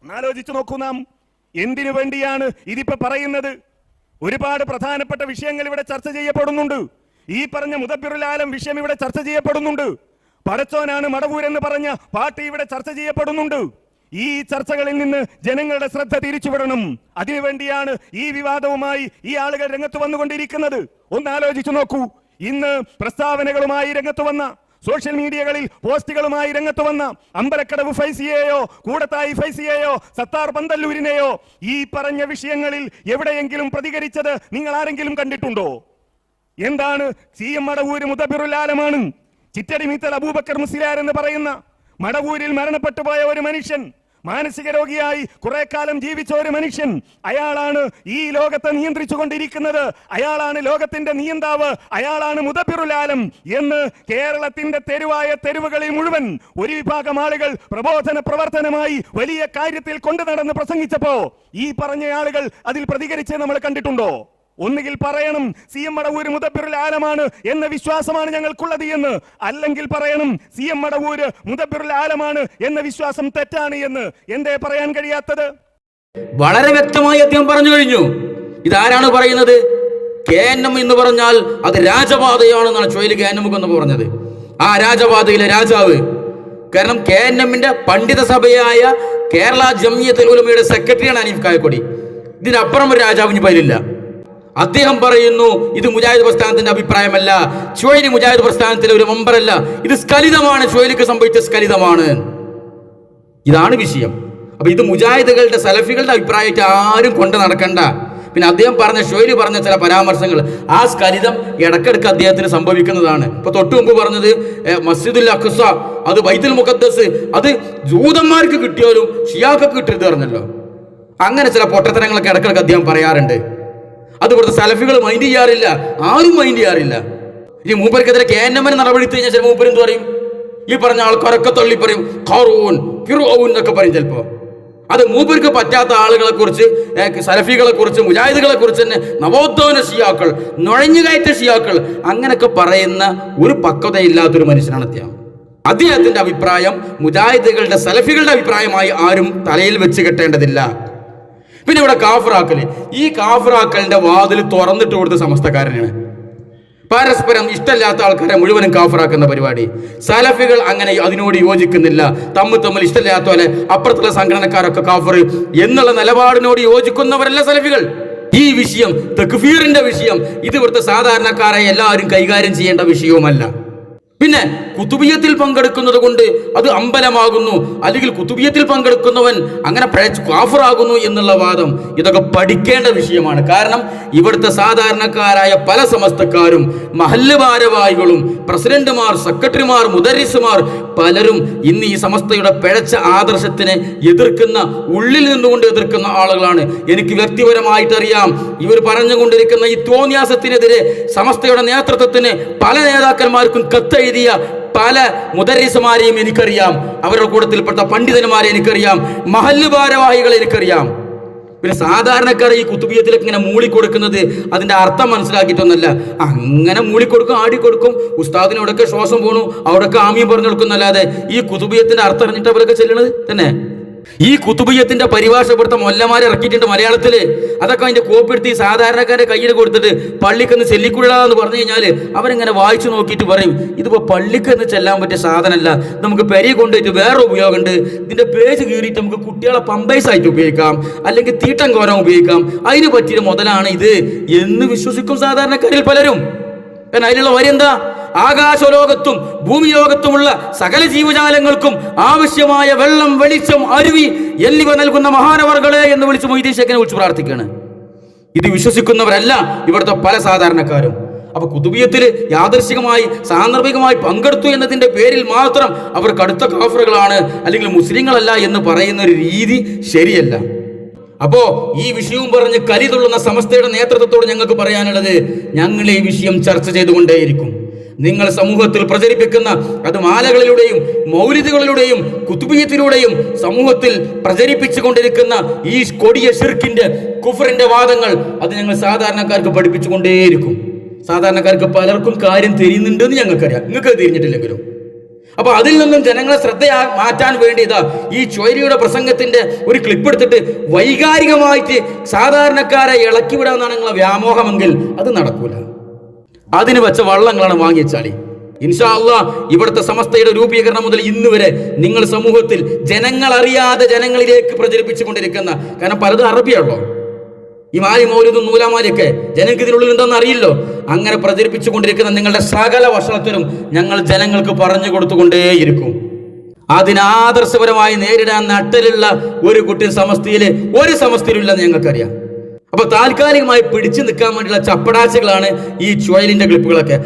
ആലോചിച്ചു നോക്കൂ, നാം എന്തിനു വേണ്ടിയാണ് ഇതിപ്പോ പറയുന്നത്? ഒരുപാട് പ്രധാനപ്പെട്ട വിഷയങ്ങൾ ഇവിടെ ചർച്ച ചെയ്യപ്പെടുന്നുണ്ട്. ഈ പറഞ്ഞ മുദബ്ബിറുൽ ആലം വിഷയം ഇവിടെ ചർച്ച ചെയ്യപ്പെടുന്നുണ്ട്. പടച്ചോനാണ് മടവൂരെന്ന് പറഞ്ഞ പാർട്ടി ഇവിടെ ചർച്ച ചെയ്യപ്പെടുന്നുണ്ട്. ഈ ചർച്ചകളിൽ നിന്ന് ജനങ്ങളുടെ ശ്രദ്ധ തിരിച്ചുവിടണം. അതിനുവേണ്ടിയാണ് ഈ വിവാദവുമായി ഈ ആളുകൾ രംഗത്ത് വന്നുകൊണ്ടിരിക്കുന്നത്. ഒന്ന് ആലോചിച്ചു നോക്കൂ, ഇന്ന് പ്രസ്താവനകളുമായി രംഗത്ത് വന്ന, സോഷ്യൽ മീഡിയകളിൽ പോസ്റ്റുകളുമായി രംഗത്ത് വന്ന അമ്പലക്കടവ് ഫൈസിയെയോ കൂടത്തായി ഫൈസിയെയോ സത്താർ പന്തല്ലൂരിനെയോ ഈ പറഞ്ഞ വിഷയങ്ങളിൽ എവിടെയെങ്കിലും പ്രതികരിച്ചത് നിങ്ങൾ ആരെങ്കിലും കണ്ടിട്ടുണ്ടോ? എന്താണ് CM മടവൂര് മുദബ്ബിറുൽ ആലമാണ്. ചിറ്റടി മീത്തൽ അബൂബക്കർ മുസ്ലിയാർ എന്ന് പറയുന്ന മടവൂരിൽ മരണപ്പെട്ടു പോയ ഒരു മനുഷ്യൻ, മാനസിക രോഗിയായി കുറെ കാലം ജീവിച്ച ഒരു മനുഷ്യൻ, അയാളാണ് ഈ ലോകത്തെ നിയന്ത്രിച്ചു കൊണ്ടിരിക്കുന്നത്, അയാളാണ് ലോകത്തിന്റെ നിയന്താവ്, അയാളാണ് മുദബ്ബിറുൽ ആലം എന്ന് കേരളത്തിന്റെ തെരുവായ തെരുവുകളിൽ മുഴുവൻ ഒരു വിഭാഗം ആളുകൾ പ്രബോധന പ്രവർത്തനമായി വലിയ കാര്യത്തിൽ കൊണ്ടു നടന്ന് പ്രസംഗിച്ചപ്പോ ഈ പറഞ്ഞ ആളുകൾ അതിൽ പ്രതികരിച്ച് നമ്മൾ കണ്ടിട്ടുണ്ടോ? ഒന്നുകിൽ പറയണം CM മടവൂര് മുദബ്ബിറുൽ ആലമാണ് എന്ന വിശ്വാസമാണ് ഞങ്ങൾക്കുള്ളത് എന്ന്, അല്ലെങ്കിൽ പറയണം CM മടവൂര് മുദബ്ബിറുൽ ആലമാണ് എന്ന വിശ്വാസം തെറ്റാണ് എന്ന്. എന്തേ പറയാൻ കഴിയാത്തത്? വളരെ വ്യക്തമായി അദ്ദേഹം പറഞ്ഞു കഴിഞ്ഞു. ഇതാരാണ് പറയുന്നത്? KNM എന്ന് പറഞ്ഞാൽ അത് രാജപാതയാണെന്നാണ് ചുഴലി KNM എന്ന് പറഞ്ഞത്. ആ രാജപാതയിലെ രാജാവ്, കാരണം KNM-ന്റെ പണ്ഡിത സഭയായ കേരള ജംഇയ്യത്തുൽ ഉലമയുടെ സെക്രട്ടറിയാണ് ഹനീഫ് കായക്കൊടി. ഇതിനപ്പുറം ഒരു രാജാവിന് പേരില്ല. അദ്ദേഹം പറയുന്നു ഇത് മുജാഹിദ് പ്രസ്ഥാനത്തിന്റെ അഭിപ്രായമല്ല, ചുഴലി മുജാഹിദ് പ്രസ്ഥാനത്തിലെ ഒരു മെമ്പറല്ല, ഇത് സ്ഖലിതമാണ്, ചുഴലിക്ക് സംഭവിച്ച സ്ഖലിതമാണ്. ഇതാണ് വിഷയം. അപ്പൊ ഇത് മുജാഹിദുകളുടെ സലഫികളുടെ അഭിപ്രായമായിട്ട് ആരും കൊണ്ട് നടക്കണ്ട. പിന്നെ അദ്ദേഹം പറഞ്ഞ ചുഴലി പറഞ്ഞ ചില പരാമർശങ്ങൾ, ആ സ്ഖലിതം ഇടക്കിടക്ക് അദ്ദേഹത്തിന് സംഭവിക്കുന്നതാണ്. ഇപ്പൊ തൊട്ടു മുമ്പ് പറഞ്ഞത് മസ്ജിദുൽ അഖ്സ, അത് ബൈത്തുൽ മുഖദ്ദസ്, അത് ജൂതന്മാർക്ക് കിട്ടിയാലും ഷിയാക്കൾക്ക് കിട്ടരുത് പറഞ്ഞല്ലോ. അങ്ങനെ ചില പൊട്ടത്തരങ്ങളൊക്കെ ഇടക്കിടക്ക് അദ്ദേഹം പറയാറുണ്ട്. അത് ഇവിടുത്തെ സലഫികൾ മൈൻഡ് ചെയ്യാറില്ല, ആരും മൈൻഡ് ചെയ്യാറില്ല. ഇനി മൂപ്പർക്കെതിരെ KNM-ന് നടപടിയെടുത്ത് കഴിഞ്ഞാൽ ചില മൂപ്പരെന്ത് പറയും? ഈ പറഞ്ഞ ആൾക്കാരൊക്കെ തള്ളി പറയും, ഖാറൂൻ ഫിർഔൻ എന്നൊക്കെ പറയും. ചിലപ്പോ അത് മൂപ്പർക്ക് പറ്റാത്ത ആളുകളെ കുറിച്ച്, സലഫികളെ കുറിച്ച്, മുജാഹിദുകളെ കുറിച്ച് തന്നെ നവോത്ഥാന ഷിയാക്കൾ, നുഴഞ്ഞുകയറ്റ ഷിയാക്കൾ, അങ്ങനെയൊക്കെ പറയുന്ന ഒരു പക്വതയില്ലാത്തൊരു മനുഷ്യനാണ് അദ്ദേഹം. അദ്ദേഹത്തിന്റെ അഭിപ്രായം മുജാഹിദുകളുടെ സലഫികളുടെ അഭിപ്രായമായി ആരും തലയിൽ വെച്ച് കെട്ടേണ്ടതില്ല. പിന്നെ ഇവിടെ കാഫറാക്കല്, ഈ കാഫറാക്കലിന്റെ വാതിൽ തുറന്നിട്ട് കൊടുത്ത സമസ്തക്കാരനാണ്. പരസ്പരം ഇഷ്ടമില്ലാത്ത ആൾക്കാരെ മുഴുവനും കാഫറാക്കുന്ന പരിപാടി. സലഫികൾ അങ്ങനെ അതിനോട് യോജിക്കുന്നില്ല. തമ്മിൽ ഇഷ്ടമില്ലാത്ത പോലെ അപ്പുറത്തുള്ള സംഘടനക്കാരൊക്കെ കാഫർ എന്നുള്ള നിലപാടിനോട് യോജിക്കുന്നവരല്ല സലഫികൾ. ഈ വിഷയം, തക്ഫീറിന്റെ വിഷയം, ഇത് ഇവിടുത്തെ സാധാരണക്കാരെ എല്ലാവരും കൈകാര്യം ചെയ്യേണ്ട വിഷയവുമല്ല. പിന്നെ കുതുബിയത്തിൽ പങ്കെടുക്കുന്നത് കൊണ്ട് അത് അമ്പലമാകുന്നു, അല്ലെങ്കിൽ കുതുബിയത്തിൽ പങ്കെടുക്കുന്നവൻ അങ്ങനെ കാഫറാകുന്നു എന്നുള്ള വാദം, ഇതൊക്കെ പഠിക്കേണ്ട വിഷയമാണ്. കാരണം ഇവിടുത്തെ സാധാരണക്കാരായ പല സമസ്തക്കാരും, മഹല്ല് ഭാരവാഹികളും, പ്രസിഡന്റുമാർ, സെക്രട്ടറിമാർ, മുദരിസുമാർ പലരും ഇന്ന് ഈ സമസ്തയുടെ പിഴച്ച ആദർശത്തിനെ എതിർക്കുന്ന, ഉള്ളിൽ നിന്നുകൊണ്ട് എതിർക്കുന്ന ആളുകളാണ്. എനിക്ക് വ്യക്തിപരമായിട്ട് അറിയാം. ഇവർ പറഞ്ഞുകൊണ്ടിരിക്കുന്ന ഈ തോന്നിയാസത്തിനെതിരെ സമസ്തയുടെ നേതൃത്വത്തിന് പല നേതാക്കന്മാർക്കും കത്തെഴുതിയ പല മുദരിസുമാരെയും എനിക്കറിയാം. അവരുടെ കൂട്ടത്തിൽപ്പെട്ട പണ്ഡിതന്മാരെ എനിക്കറിയാം, മഹല്ല് ഭാരവാഹികളെ എനിക്കറിയാം. പിന്നെ സാധാരണക്കാരെ ഈ കുത്തുബിയത്തിലേക്ക് ഇങ്ങനെ മൂളിക്കൊടുക്കുന്നത് അതിന്റെ അർത്ഥം മനസ്സിലാക്കിയിട്ടൊന്നല്ല. അങ്ങനെ മൂളിക്കൊടുക്കും, ആടിക്കൊടുക്കും, ഉസ്താദിനോടൊക്കെ ശ്വാസം പോണു, അവിടെയൊക്കെ ആമിയും പറഞ്ഞു കൊടുക്കുന്നല്ലാതെ ഈ കുത്തുബിയത്തിന്റെ അർത്ഥം അറിഞ്ഞിട്ട് അവരൊക്കെ ചെല്ലണത് തന്നെ. ഈ കുത്തുബിയത്തിന്റെ പരിഭാഷപ്പെടുത്ത മൊല്ലമാരെ ഇറക്കിയിട്ടുണ്ട് മലയാളത്തില്. അതൊക്കെ അതിന്റെ കോപ്പി എടുത്ത് ഈ സാധാരണക്കാരുടെ കയ്യിൽ കൊടുത്തിട്ട് പള്ളിക്കെന്ന് ചെല്ലിക്കൊള്ളാന്ന് പറഞ്ഞു കഴിഞ്ഞാൽ അവരിങ്ങനെ വായിച്ചു നോക്കിയിട്ട് പറയും, ഇതിപ്പോ പള്ളിക്കെന്ന് ചെല്ലാൻ പറ്റിയ സാധനമല്ല, നമുക്ക് പെരി കൊണ്ടുപോയിട്ട് വേറെ ഉപയോഗമുണ്ട്, ഇതിന്റെ പേജ് കീറിയിട്ട് നമുക്ക് കുട്ടികളെ പമ്പൈസ് ആയിട്ട് ഉപയോഗിക്കാം, അല്ലെങ്കിൽ തീട്ടം കോരാൻ ഉപയോഗിക്കാം, അതിന് പറ്റിയ മുതലാണ് ഇത് എന്ന് വിശ്വസിക്കും സാധാരണക്കാരിൽ പലരും. കാരണം അതിലുള്ള വരി എന്താ? ആകാശലോകത്തും ഭൂമി ലോകത്തുമുള്ള സകല ജീവജാലങ്ങൾക്കും ആവശ്യമായ വെള്ളം, വെളിച്ചം, അരുവി എന്നിവ നൽകുന്ന മഹാനവർകളെ എന്ന് വിളിച്ച് മൊയ്തീൻ ശേഖനെ വിളിച്ച് പ്രാർത്ഥിക്കുകയാണ്. ഇത് വിശ്വസിക്കുന്നവരല്ല ഇവിടുത്തെ പല സാധാരണക്കാരും. അപ്പൊ കുതുബിയത്തിൽ യാദർശികമായി, സാന്ദർഭികമായി പങ്കെടുത്തു എന്നതിന്റെ പേരിൽ മാത്രം അവർ കടുത്ത കാഫറുകളാണ്, അല്ലെങ്കിൽ മുസ്ലിങ്ങളല്ല എന്ന് പറയുന്ന ഒരു രീതി ശരിയല്ല. അപ്പോ ഈ വിഷയവും പറഞ്ഞ് കലിതുള്ളുന്ന സമസ്തയുടെ നേതൃത്വത്തോട് ഞങ്ങൾക്ക് പറയാനുള്ളത്, ഞങ്ങൾ ഈ വിഷയം ചർച്ച ചെയ്തുകൊണ്ടേയിരിക്കും. നിങ്ങൾ സമൂഹത്തിൽ പ്രചരിപ്പിക്കുന്ന, അത് മാലകളിലൂടെയും മൗലിദുകളിലൂടെയും കുതുബിയത്തിലൂടെയും സമൂഹത്തിൽ പ്രചരിപ്പിച്ചു കൊണ്ടിരിക്കുന്ന ഈ കൊടിയ ശിർക്കിന്റെ, കുഫറിന്റെ വാദങ്ങൾ, അത് ഞങ്ങൾ സാധാരണക്കാർക്ക് പഠിപ്പിച്ചുകൊണ്ടേയിരിക്കും. സാധാരണക്കാർക്ക് പലർക്കും കാര്യം തിരിയുന്നുണ്ടെന്ന് ഞങ്ങൾക്കറിയാം, നിങ്ങൾക്ക് തിരിഞ്ഞിട്ടില്ലെങ്കിലും. അപ്പൊ അതിൽ നിന്നും ജനങ്ങളെ ശ്രദ്ധ മാറ്റാൻ വേണ്ടി ഇതാ ഈ ചൊയ്രിയുടെ പ്രസംഗത്തിന്റെ ഒരു ക്ലിപ്പ് എടുത്തിട്ട് വൈകാരികമായിട്ട് സാധാരണക്കാരെ ഇളക്കി വിടാമെന്നാണ് നിങ്ങളെ വ്യാമോഹമെങ്കിൽ അത് നടക്കൂല. അതിന് വെച്ച വള്ളങ്ങളാണ് വാങ്ങിച്ചാളി. ഇൻഷാ അല്ലാഹ് ഇവിടുത്തെ സമസ്തയുടെ രൂപീകരണം മുതൽ ഇന്ന് വരെ നിങ്ങൾ സമൂഹത്തിൽ ജനങ്ങൾ അറിയാതെ ജനങ്ങളിലേക്ക് പ്രചരിപ്പിച്ചു കൊണ്ടിരിക്കുന്ന, കാരണം പലതും അറബിയാണല്ലോ, ഈ മാലി മൗലിദും നൂലാമാലിയൊക്കെ ജനങ്ങൾക്ക് ഇതിനുള്ളിൽ എന്താണെന്ന് അറിയില്ലോ. അങ്ങനെ പ്രചരിപ്പിച്ചു കൊണ്ടിരിക്കുന്ന നിങ്ങളുടെ സകല വഷളത്തിനും ഞങ്ങൾ ജനങ്ങൾക്ക് പറഞ്ഞു കൊടുത്തുകൊണ്ടേയിരിക്കും. അതിനാദർശപരമായി നേരിടാൻ നട്ടലുള്ള ഒരു കുട്ടി ഒരു സമസ്തയിലില്ലെന്ന് ഞങ്ങൾക്കറിയാം. അപ്പൊ താൽക്കാലികമായി പിടിച്ചു നിൽക്കാൻ വേണ്ടിയുള്ള ചപ്പടാച്ചകളാണ് ഈ ചുഴലിന്റെ ക്ലിപ്പുകളൊക്കെ.